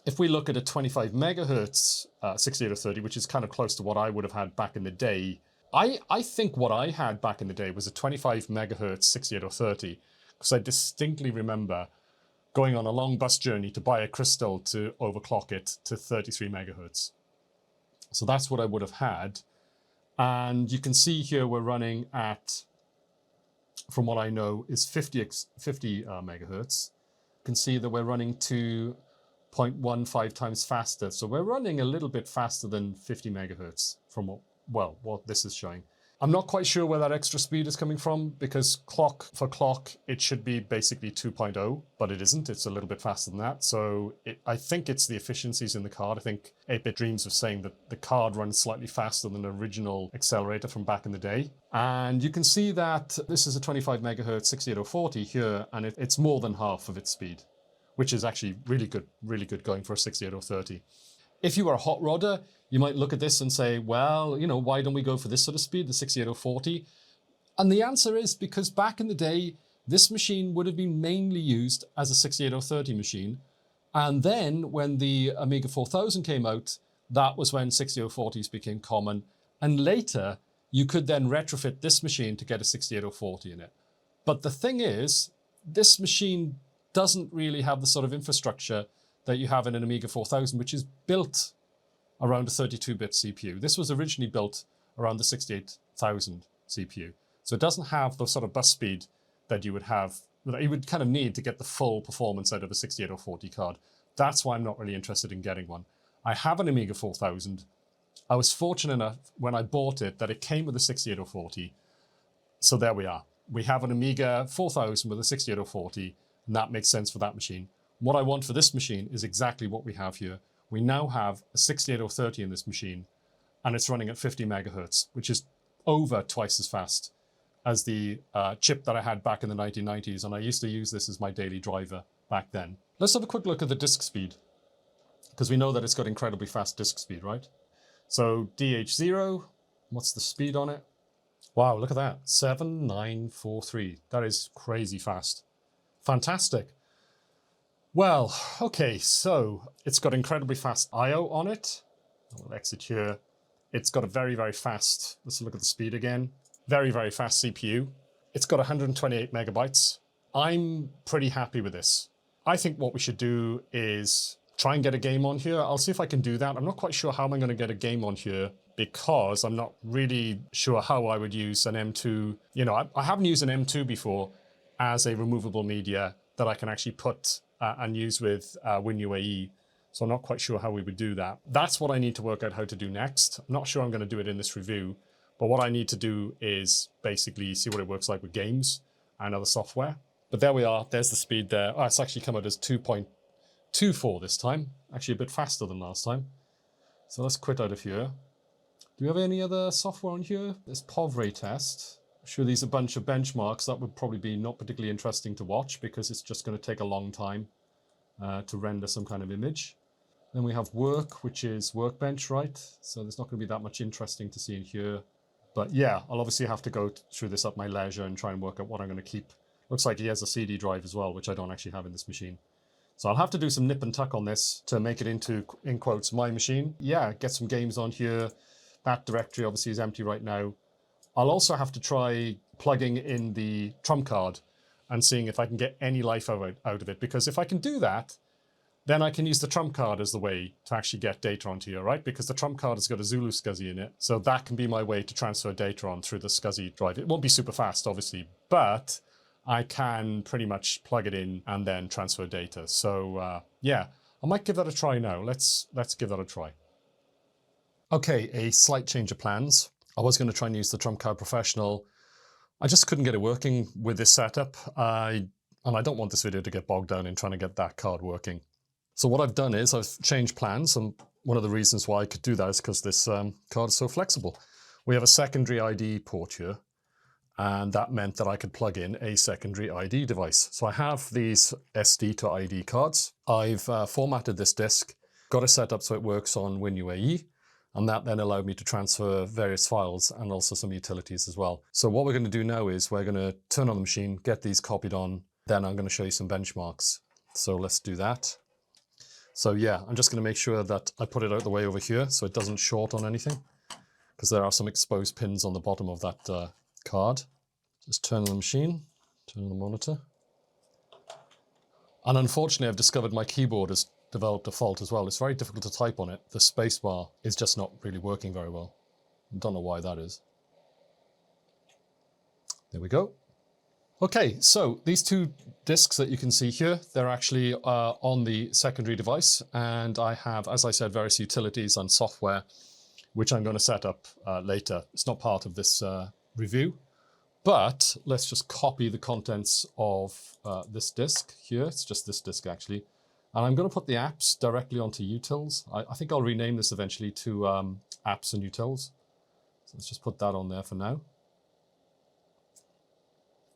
If we look at a 25 megahertz 6830, which is kind of close to what I would have had back in the day, I think what I had back in the day was a 25 megahertz 68030, because I distinctly remember going on a long bus journey to buy a crystal to overclock it to 33 megahertz. So that's what I would have had. And you can see here we're running at, from what I know, is 50 megahertz. You can see that we're running to 0.15 times faster. So we're running a little bit faster than 50 megahertz from what this is showing. I'm not quite sure where that extra speed is coming from, because clock for clock, it should be basically 2.0, but it isn't. It's a little bit faster than that. So I think it's the efficiencies in the card. I think 8-Bit Dreams was saying that the card runs slightly faster than the original Accelerator from back in the day. And you can see that this is a 25 megahertz 68040 here, and it's more than half of its speed, which is actually really good going for a 68030. If you were a hot rodder, you might look at this and say, well, why don't we go for this sort of speed, the 68040? And the answer is because back in the day, this machine would have been mainly used as a 68030 machine. And then when the Amiga 4000 came out, that was when 68040s became common. And later, you could then retrofit this machine to get a 68040 in it. But the thing is, this machine doesn't really have the sort of infrastructure that you have in an Amiga 4000, which is built around a 32-bit CPU. This was originally built around the 68,000 CPU. So it doesn't have the sort of bus speed that you would have, that you would kind of need to get the full performance out of a 68040 card. That's why I'm not really interested in getting one. I have an Amiga 4000. I was fortunate enough when I bought it that it came with a 68040. So there we are. We have an Amiga 4000 with a 68040, and that makes sense for that machine. What I want for this machine is exactly what we have here. We now have a 68030 in this machine, and it's running at 50 megahertz, which is over twice as fast as the chip that I had back in the 1990s, and I used to use this as my daily driver back then. Let's have a quick look at the disk speed, because we know that it's got incredibly fast disk speed, right? So DH0, what's the speed on it? Wow, look at that, 7943. That is crazy fast. Fantastic. Well, okay, so it's got incredibly fast I/O on it. We'll exit here. It's got a very, very fast, let's look at the speed again. Very, very fast CPU. It's got 128 megabytes. I'm pretty happy with this. I think what we should do is try and get a game on here. I'll see if I can do that. I'm not quite sure how I'm going to get a game on here because I'm not really sure how I would use an M2. You know, I haven't used an M2 before as a removable media that I can actually put and use with WinUAE. So I'm not quite sure how we would do that. That's what I need to work out how to do next. I'm not sure I'm going to do it in this review, but what I need to do is basically see what it works like with games and other software. But there we are. There's the speed there. Oh, it's actually come out as 2.24 this time. Actually a bit faster than last time. So let's quit out of here. Do we have any other software on here? There's POVRE test. I'm sure these are a bunch of benchmarks. That would probably be not particularly interesting to watch because it's just going to take a long time to render some kind of image. Then we have work, which is Workbench, right? So there's not going to be that much interesting to see in here. But yeah, I'll obviously have to go through this at my leisure and try and work out what I'm going to keep. Looks like he has a CD drive as well, which I don't actually have in this machine. So I'll have to do some nip and tuck on this to make it into, in quotes, my machine. Yeah, get some games on here. That directory obviously is empty right now. I'll also have to try plugging in the trump card and seeing if I can get any life out of it. Because if I can do that, then I can use the trump card as the way to actually get data onto here, right? Because the trump card has got a Zulu SCSI in it. So that can be my way to transfer data on through the SCSI drive. It won't be super fast, obviously, but I can pretty much plug it in and then transfer data. So yeah, I might give that a try now. Let's give that a try. Okay, a slight change of plans. I was going to try and use the trump card professional. I just couldn't get it working with this setup. And I don't want this video to get bogged down in trying to get that card working. So what I've done is I've changed plans, and one of the reasons why I could do that is because this card is so flexible. We have a secondary IDE port here, and that meant that I could plug in a secondary IDE device. So I have these SD to IDE cards. I've formatted this disk, got it set up so it works on WinUAE, and that then allowed me to transfer various files and also some utilities as well. So what we're going to do now is we're going to turn on the machine, get these copied on, then I'm going to show you some benchmarks. So let's do that. So yeah, I'm just going to make sure that I put it out the way over here so it doesn't short on anything, because there are some exposed pins on the bottom of that card. Just turn on the machine, turn on the monitor. And unfortunately, I've discovered my keyboard has developed a fault as well. It's very difficult to type on it. The spacebar is just not really working very well. I don't know why that is. There we go. Okay, so these two disks that you can see here, they're actually on the secondary device, and I have, as I said, various utilities and software, which I'm going to set up later. It's not part of this review, but let's just copy the contents of this disk here. It's just this disk actually, and I'm going to put the apps directly onto utils. I think I'll rename this eventually to apps and utils. So let's just put that on there for now.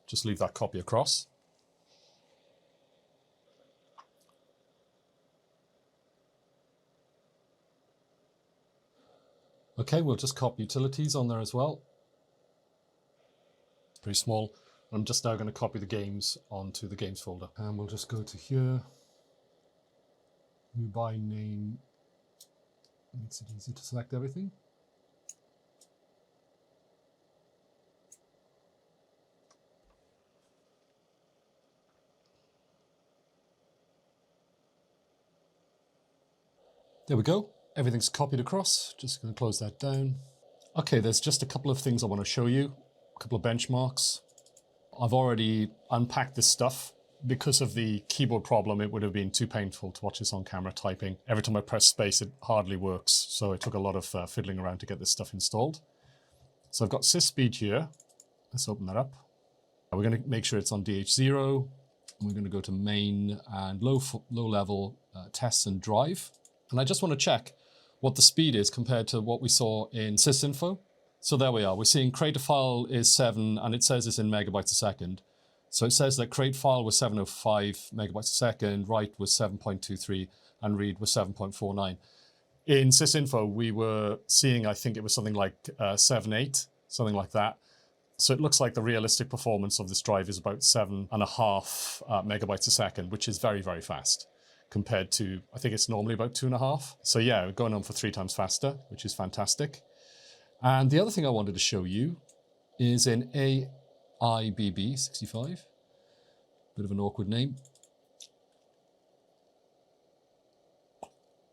Just leave that copy across. Okay, we'll just copy utilities on there as well. Pretty small. I'm just now going to copy the games onto the games folder. And we'll just go to here. New by name. Makes it easy to select everything. There we go. Everything's copied across. Just going to close that down. Okay, there's just a couple of things I want to show you. A couple of benchmarks. I've already unpacked this stuff. Because of the keyboard problem, it would have been too painful to watch this on camera typing. Every time I press space, it hardly works. So it took a lot of fiddling around to get this stuff installed. So I've got SysSpeed here. Let's open that up. We're going to make sure it's on DH0. We're going to go to main and low level tests and drive. And I just want to check what the speed is compared to what we saw in SysInfo. So there we are. We're seeing create a file is 7 and it says it's in megabytes a second. So it says that create file was 705 megabytes a second, write was 7.23, and read was 7.49. In SysInfo, we were seeing, I think it was something like 7.8, something like that. So it looks like the realistic performance of this drive is about 7.5 megabytes a second, which is very, very fast compared to, I think it's normally about 2.5. So yeah, we're going on for 3 times faster, which is fantastic. And the other thing I wanted to show you is in IBB 65, bit of an awkward name.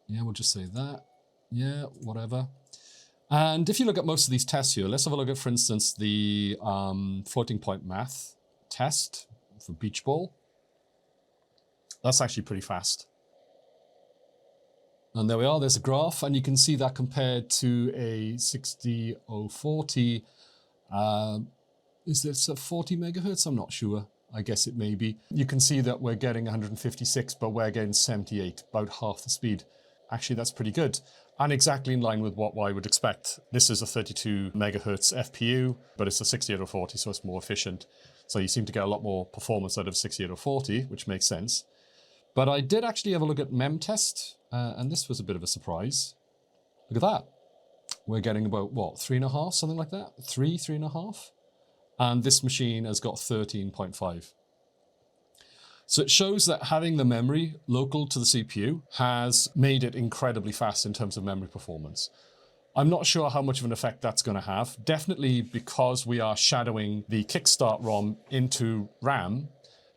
Yeah, we'll just say that. Yeah, whatever. And if you look at most of these tests here, let's have a look at, for instance, the floating point math test for beach ball. That's actually pretty fast. And there we are, there's a graph, and you can see that compared to a 60040. Is this a 40 megahertz? I'm not sure. I guess it may be. You can see that we're getting 156, but we're getting 78, about half the speed. Actually, that's pretty good. And exactly in line with what I would expect. This is a 32 megahertz FPU, but it's a 68040, so it's more efficient. So you seem to get a lot more performance out of 68040, which makes sense. But I did actually have a look at Mem test, and this was a bit of a surprise. Look at that. We're getting about, what, 3.5, something like that? 3.5? And this machine has got 13.5. So it shows that having the memory local to the CPU has made it incredibly fast in terms of memory performance. I'm not sure how much of an effect that's going to have. Definitely because we are shadowing the Kickstart ROM into RAM,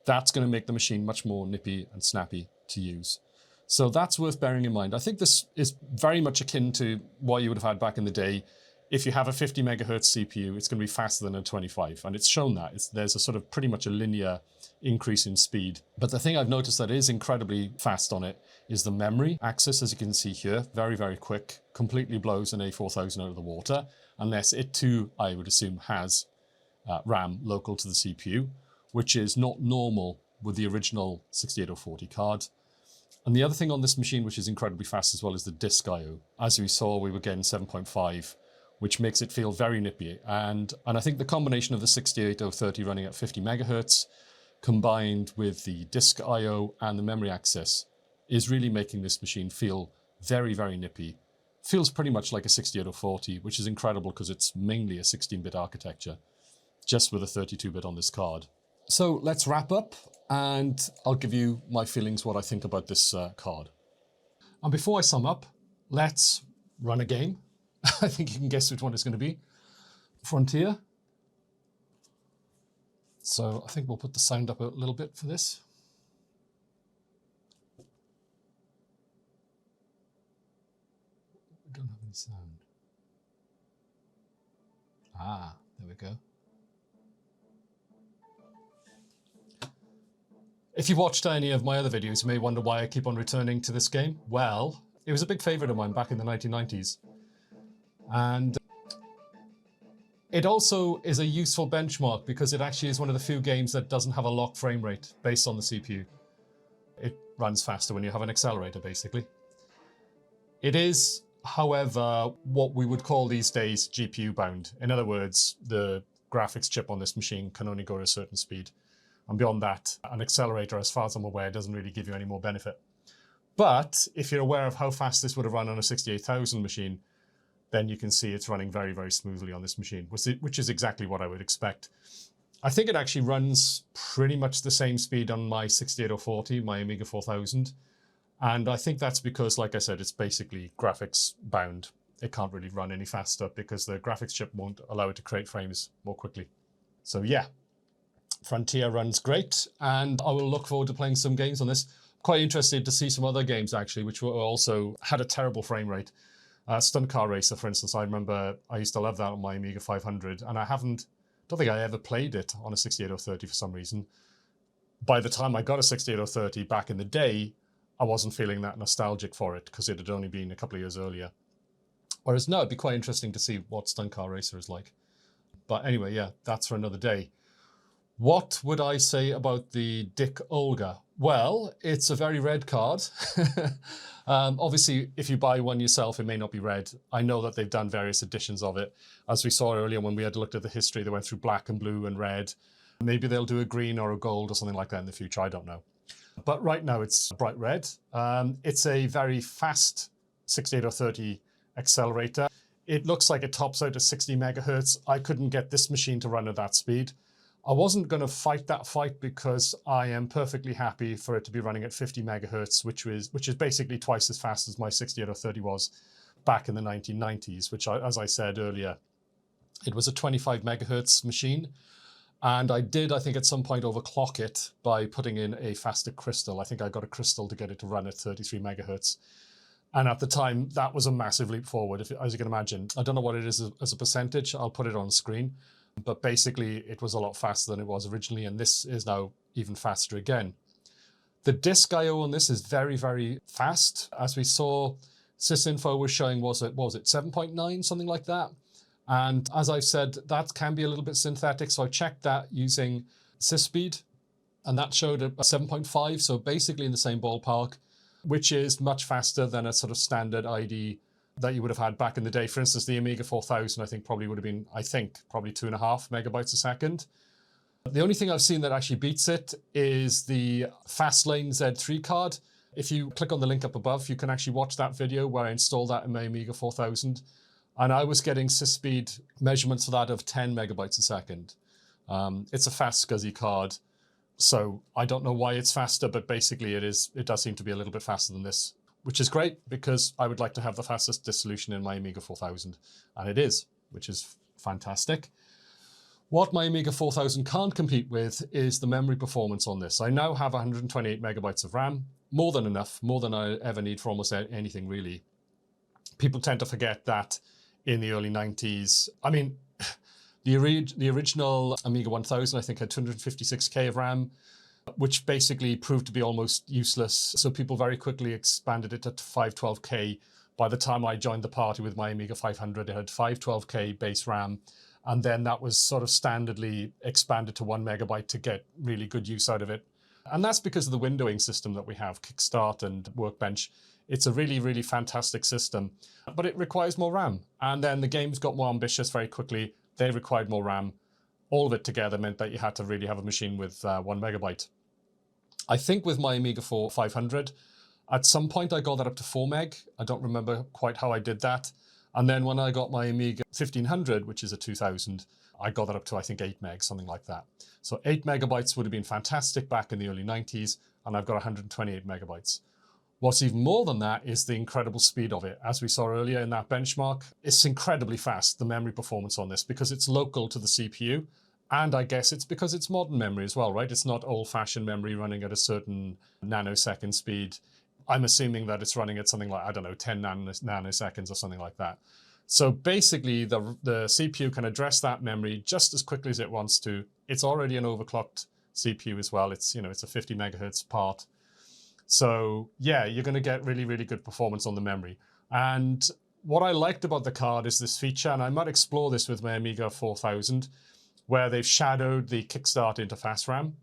that's going to make the machine much more nippy and snappy to use. So that's worth bearing in mind. I think this is very much akin to what you would have had back in the day. If you have a 50 megahertz CPU, it's going to be faster than a 25. And it's shown that. There's a sort of pretty much a linear increase in speed. But the thing I've noticed that is incredibly fast on it is the memory access, as you can see here. Very, very quick. Completely blows an A4000 out of the water. Unless it too, I would assume, has RAM local to the CPU, which is not normal with the original 68040 card. And the other thing on this machine, which is incredibly fast as well, is the disk I/O. As we saw, we were getting 7.5. which makes it feel very nippy. And I think the combination of the 68030 running at 50 megahertz combined with the disk I/O and the memory access is really making this machine feel very, very nippy. Feels pretty much like a 68040, which is incredible because it's mainly a 16-bit architecture, just with a 32-bit on this card. So let's wrap up and I'll give you my feelings, what I think about this card. And before I sum up, let's run a game. I think you can guess which one it's going to be. Frontier. So I think we'll put the sound up a little bit for this. We don't have any sound. Ah, there we go. If you've watched any of my other videos, you may wonder why I keep on returning to this game. Well, it was a big favorite of mine back in the 1990s. And it also is a useful benchmark because it actually is one of the few games that doesn't have a locked frame rate based on the CPU. It runs faster when you have an accelerator, basically. It is, however, what we would call these days GPU bound. In other words, the graphics chip on this machine can only go at a certain speed. And beyond that, an accelerator, as far as I'm aware, doesn't really give you any more benefit. But if you're aware of how fast this would have run on a 68000 machine, then you can see it's running very, very smoothly on this machine, which is exactly what I would expect. I think it actually runs pretty much the same speed on my 68040, my Amiga 4000. And I think that's because, like I said, it's basically graphics bound. It can't really run any faster because the graphics chip won't allow it to create frames more quickly. So yeah, Frontier runs great, and I will look forward to playing some games on this. Quite interested to see some other games actually, which were also had a terrible frame rate. Stunt Car Racer, for instance, I remember I used to love that on my Amiga 500, and I haven't don't think I ever played it on a 68030 for some reason. By the time I got a 68030 back in the day, I wasn't feeling that nostalgic for it because it had only been a couple of years earlier. Whereas now it'd be quite interesting to see what Stunt Car Racer is like. But anyway, yeah, that's for another day. What would I say about the Dicke Olga? Well, it's a very red card. Obviously, if you buy one yourself, it may not be red. I know that they've done various editions of it. As we saw earlier when we had looked at the history, they went through black and blue and red. Maybe they'll do a green or a gold or something like that in the future. I don't know. But right now it's bright red. It's a very fast 68030 accelerator. It looks like it tops out at 60 megahertz. I couldn't get this machine to run at that speed. I wasn't going to fight that fight because I am perfectly happy for it to be running at 50 megahertz, which is basically twice as fast as my 68030 was back in the 1990s, which, as I said earlier, it was a 25 megahertz machine. And I did, I think, at some point overclock it by putting in a faster crystal. I think I got a crystal to get it to run at 33 megahertz. And at the time, that was a massive leap forward, as you can imagine. I don't know what it is as a percentage. I'll put it on screen. But basically, it was a lot faster than it was originally. And this is now even faster again. The disk I/O on this is very, very fast. As we saw, SysInfo was showing, was it 7.9, something like that? And as I've said, that can be a little bit synthetic. So I checked that using SysSpeed, and that showed a 7.5. So basically in the same ballpark, which is much faster than a sort of standard IDE that you would have had back in the day. For instance, the Amiga 4000, I think probably would have been, probably 2.5 megabytes a second. The only thing I've seen that actually beats it is the Fastlane Z3 card. If you click on the link up above, you can actually watch that video where I installed that in my Amiga 4000. And I was getting SysSpeed measurements for that of 10 megabytes a second. It's a fast SCSI card. So I don't know why it's faster, but basically it does seem to be a little bit faster than this, which is great because I would like to have the fastest disk solution in my Amiga 4000. And it is, which is fantastic. What my Amiga 4000 can't compete with is the memory performance on this. I now have 128 megabytes of RAM, more than enough, more than I ever need for almost anything really. People tend to forget that in the early 90s, I mean, the original Amiga 1000, I think, had 256K of RAM, which basically proved to be almost useless. So people very quickly expanded it to 512K. By the time I joined the party with my Amiga 500, it had 512K base RAM. And then that was sort of standardly expanded to 1 megabyte to get really good use out of it. And that's because of the windowing system that we have, Kickstart and Workbench. It's a really, really fantastic system, but it requires more RAM. And then the games got more ambitious very quickly. They required more RAM. All of it together meant that you had to really have a machine with 1 megabyte. I think with my Amiga 500, at some point I got that up to 4 meg. I don't remember quite how I did that. And then when I got my Amiga 1500, which is a 2000, I got that up to, I think, 8 meg, something like that. So 8 megabytes would have been fantastic back in the early 90s, and I've got 128 megabytes. What's even more than that is the incredible speed of it. As we saw earlier in that benchmark, it's incredibly fast, the memory performance on this, because it's local to the CPU. And I guess it's because it's modern memory as well, right? It's not old-fashioned memory running at a certain nanosecond speed. I'm assuming that it's running at something like, I don't know, 10 nanoseconds or something like that. So basically, the CPU can address that memory just as quickly as it wants to. It's already an overclocked CPU as well. It's, it's a 50 megahertz part. So yeah, you're going to get really, really good performance on the memory. And what I liked about the card is this feature, and I might explore this with my Amiga 4000, where they've shadowed the Kickstart into fast RAM.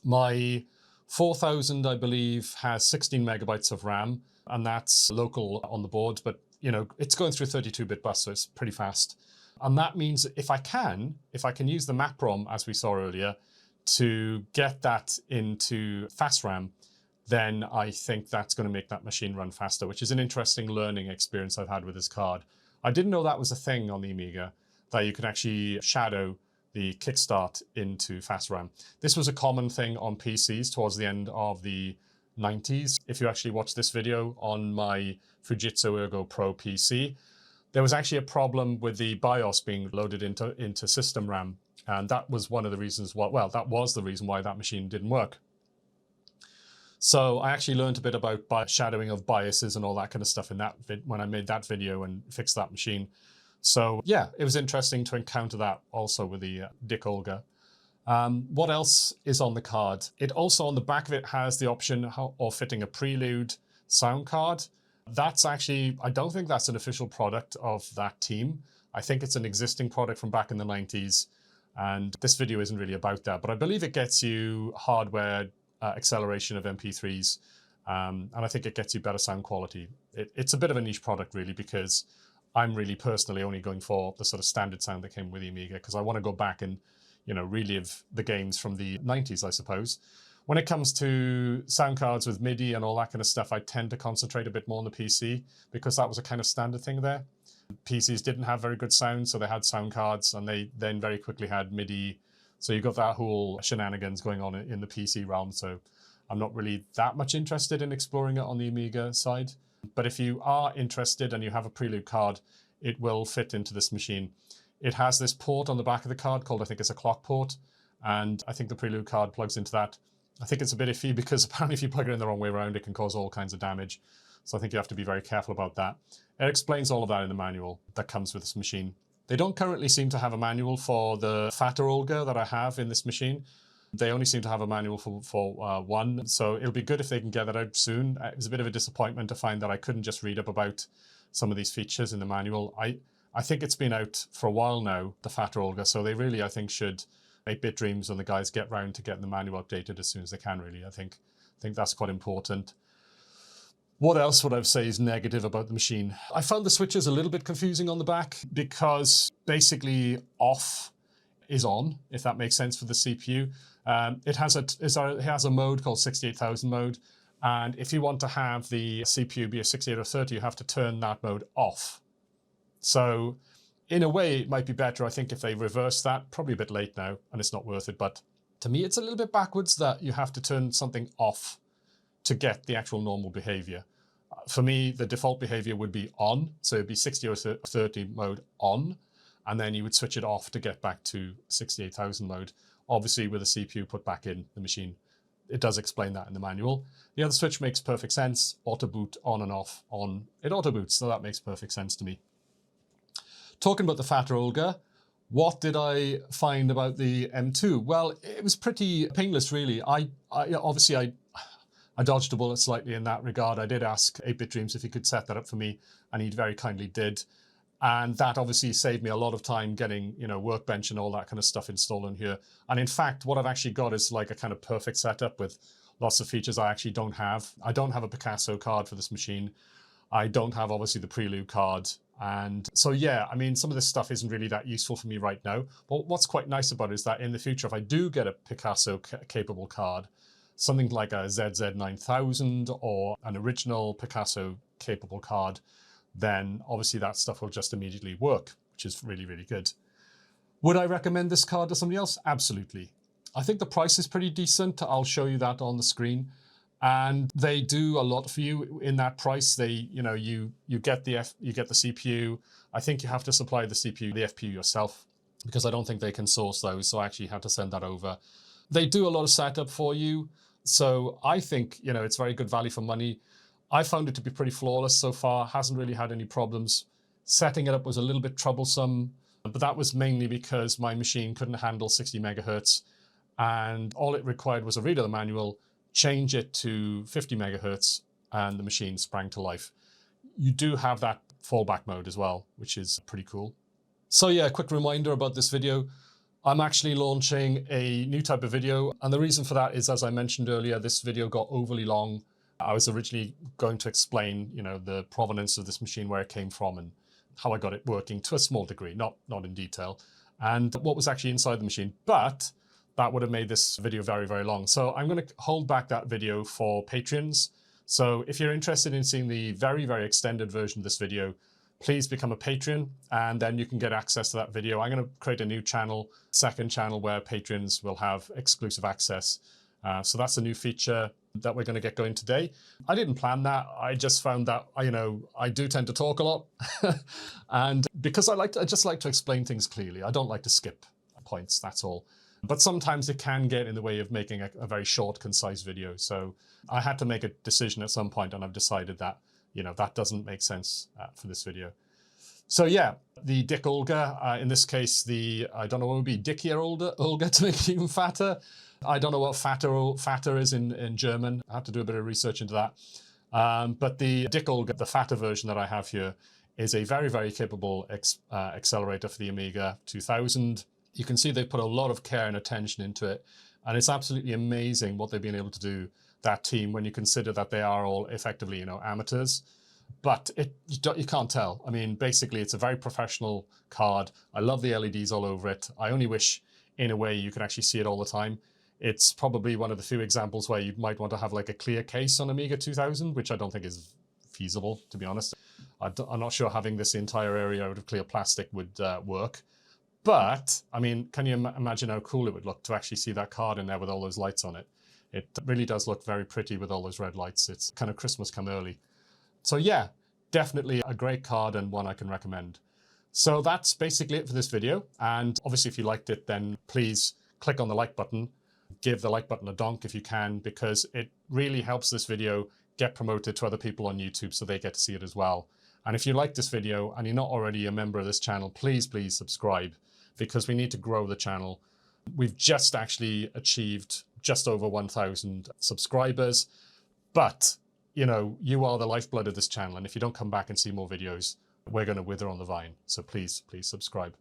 My 4000, I believe, has 16 megabytes of RAM, and that's local on the board, but it's going through 32-bit bus, so it's pretty fast. And that means if I can use the MapROM, as we saw earlier, to get that into fast RAM, then I think that's going to make that machine run faster, which is an interesting learning experience I've had with this card. I didn't know that was a thing on the Amiga, that you can actually shadow the Kickstart into fast RAM. This was a common thing on PCs towards the end of the 90s. If you actually watch this video on my Fujitsu Ergo Pro PC, there was actually a problem with the BIOS being loaded into system RAM. And that was one of the reasons why, well, that was the reason why that machine didn't work. So I actually learned a bit about shadowing of BIOSes and all that kind of stuff in that when I made that video and fixed that machine. So yeah, it was interesting to encounter that also with the Dicke Olga. What else is on the card? It also, on the back of it, has the option of fitting a Prelude sound card. That's actually, I don't think that's an official product of that team. I think it's an existing product from back in the 90s. And this video isn't really about that, but I believe it gets you hardware acceleration of MP3s. And I think it gets you better sound quality. It's a bit of a niche product, really, because I'm really personally only going for the sort of standard sound that came with the Amiga, because I want to go back and, you know, relive the games from the 90s, I suppose. When it comes to sound cards with MIDI and all that kind of stuff, I tend to concentrate a bit more on the PC, because that was a kind of standard thing there. PCs didn't have very good sound, so they had sound cards, and they then very quickly had MIDI. So you got that whole shenanigans going on in the PC realm. So I'm not really that much interested in exploring it on the Amiga side. But if you are interested and you have a Prelude card, it will fit into this machine. It has this port on the back of the card called, I think it's a clock port. And I think the Prelude card plugs into that. I think it's a bit iffy because apparently if you plug it in the wrong way around, it can cause all kinds of damage. So I think you have to be very careful about that. It explains all of that in the manual that comes with this machine. They don't currently seem to have a manual for the fatter Olga that I have in this machine. They only seem to have a manual for one. So it'll be good if they can get that out soon. It was a bit of a disappointment to find that I couldn't just read up about some of these features in the manual. I think it's been out for a while now, the fatter Olga. So they really, I think, should 8-Bit Dreams and the guys get round to getting the manual updated as soon as they can, really. I think that's quite important. What else would I say is negative about the machine? I found the switches a little bit confusing on the back, because basically off is on, if that makes sense for the CPU. It has a mode called 68,000 mode. And if you want to have the CPU be a 68 or 30, you have to turn that mode off. So in a way, it might be better, I think, if they reverse that. Probably a bit late now, and it's not worth it. But to me, it's a little bit backwards that you have to turn something off to get the actual normal behavior. For me, the default behavior would be on. So it'd be 60 or 30 mode on, and then you would switch it off to get back to 68,000 mode. Obviously, with the CPU put back in the machine. It does explain that in the manual. The other switch makes perfect sense. Auto boot on and off on. It auto boots, so that makes perfect sense to me. Talking about the fatter Olga, what did I find about the M2? Well, it was pretty painless, really. I dodged a bullet slightly in that regard. I did ask 8-Bit Dreams if he could set that up for me, and he very kindly did. And that obviously saved me a lot of time getting, you know, Workbench and all that kind of stuff installed in here. And in fact, what I've actually got is like a kind of perfect setup with lots of features I actually don't have. I don't have a Picasso card for this machine. I don't have, obviously, the Prelude card. And so, yeah, I mean, some of this stuff isn't really that useful for me right now. But what's quite nice about it is that in the future, if I do get a Picasso capable card, something like a ZZ9000 or an original Picasso capable card, then obviously that stuff will just immediately work, which is really, really good. Would I recommend this card to somebody else? Absolutely. I think the price is pretty decent. I'll show you that on the screen. And they do a lot for you in that price. They, you know, you get the CPU. I think you have to supply the CPU, the FPU yourself, because I don't think they can source those. So I actually had to send that over. They do a lot of setup for you. So I think, you know, it's very good value for money. I found it to be pretty flawless so far. Hasn't really had any problems. Setting it up was a little bit troublesome, but that was mainly because my machine couldn't handle 60 megahertz. And all it required was a read of the manual, change it to 50 megahertz, and the machine sprang to life. You do have that fallback mode as well, which is pretty cool. So yeah, a quick reminder about this video. I'm actually launching a new type of video. And the reason for that is, as I mentioned earlier, this video got overly long. I was originally going to explain, you know, the provenance of this machine, where it came from and how I got it working to a small degree, not in detail, and what was actually inside the machine. But that would have made this video very, very long. So I'm going to hold back that video for Patreons. So if you're interested in seeing the very, very extended version of this video, please become a Patreon, and then you can get access to that video. I'm going to create a new channel, second channel, where patrons will have exclusive access. So that's a new feature that we're going to get going today. I didn't plan that. I just found that, you know, I do tend to talk a lot. And because I just like to explain things clearly. I don't like to skip points, that's all. But sometimes it can get in the way of making a very short, concise video. So I had to make a decision at some point, and I've decided that, you know, that doesn't make sense for this video. So yeah, the Dicke Olga, in this case, I don't know what would be Dicke Olga to make it even fatter. I don't know what fatter is in German. I have to do a bit of research into that. But the Dicke Olga, the fatter version that I have here, is a very, very capable accelerator for the Amiga 2000. You can see they put a lot of care and attention into it. And it's absolutely amazing what they've been able to do, that team, when you consider that they are all effectively, amateurs. But you can't tell. I mean, basically, it's a very professional card. I love the LEDs all over it. I only wish, in a way, you could actually see it all the time. It's probably one of the few examples where you might want to have like a clear case on Amiga 2000, which I don't think is feasible, to be honest. I'm not sure having this entire area out of clear plastic would work. But, I mean, can you imagine how cool it would look to actually see that card in there with all those lights on it? It really does look very pretty with all those red lights. It's kind of Christmas come early. So yeah, definitely a great card and one I can recommend. So that's basically it for this video. And obviously, if you liked it, then please click on the like button. Give the like button a donk if you can, because it really helps this video get promoted to other people on YouTube so they get to see it as well. And if you like this video and you're not already a member of this channel, please subscribe, because we need to grow the channel. We've just actually achieved just over 1,000 subscribers, but you are the lifeblood of this channel. And if you don't come back and see more videos, we're going to wither on the vine. So please subscribe.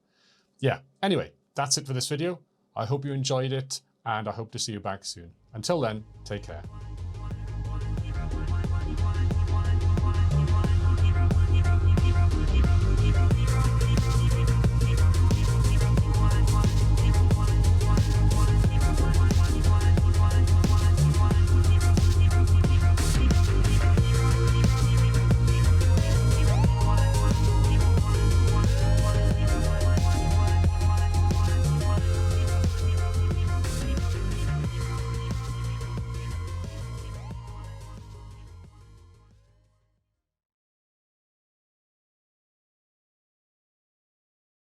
Yeah, anyway, that's it for this video. I hope you enjoyed it, and I hope to see you back soon. Until then, take care.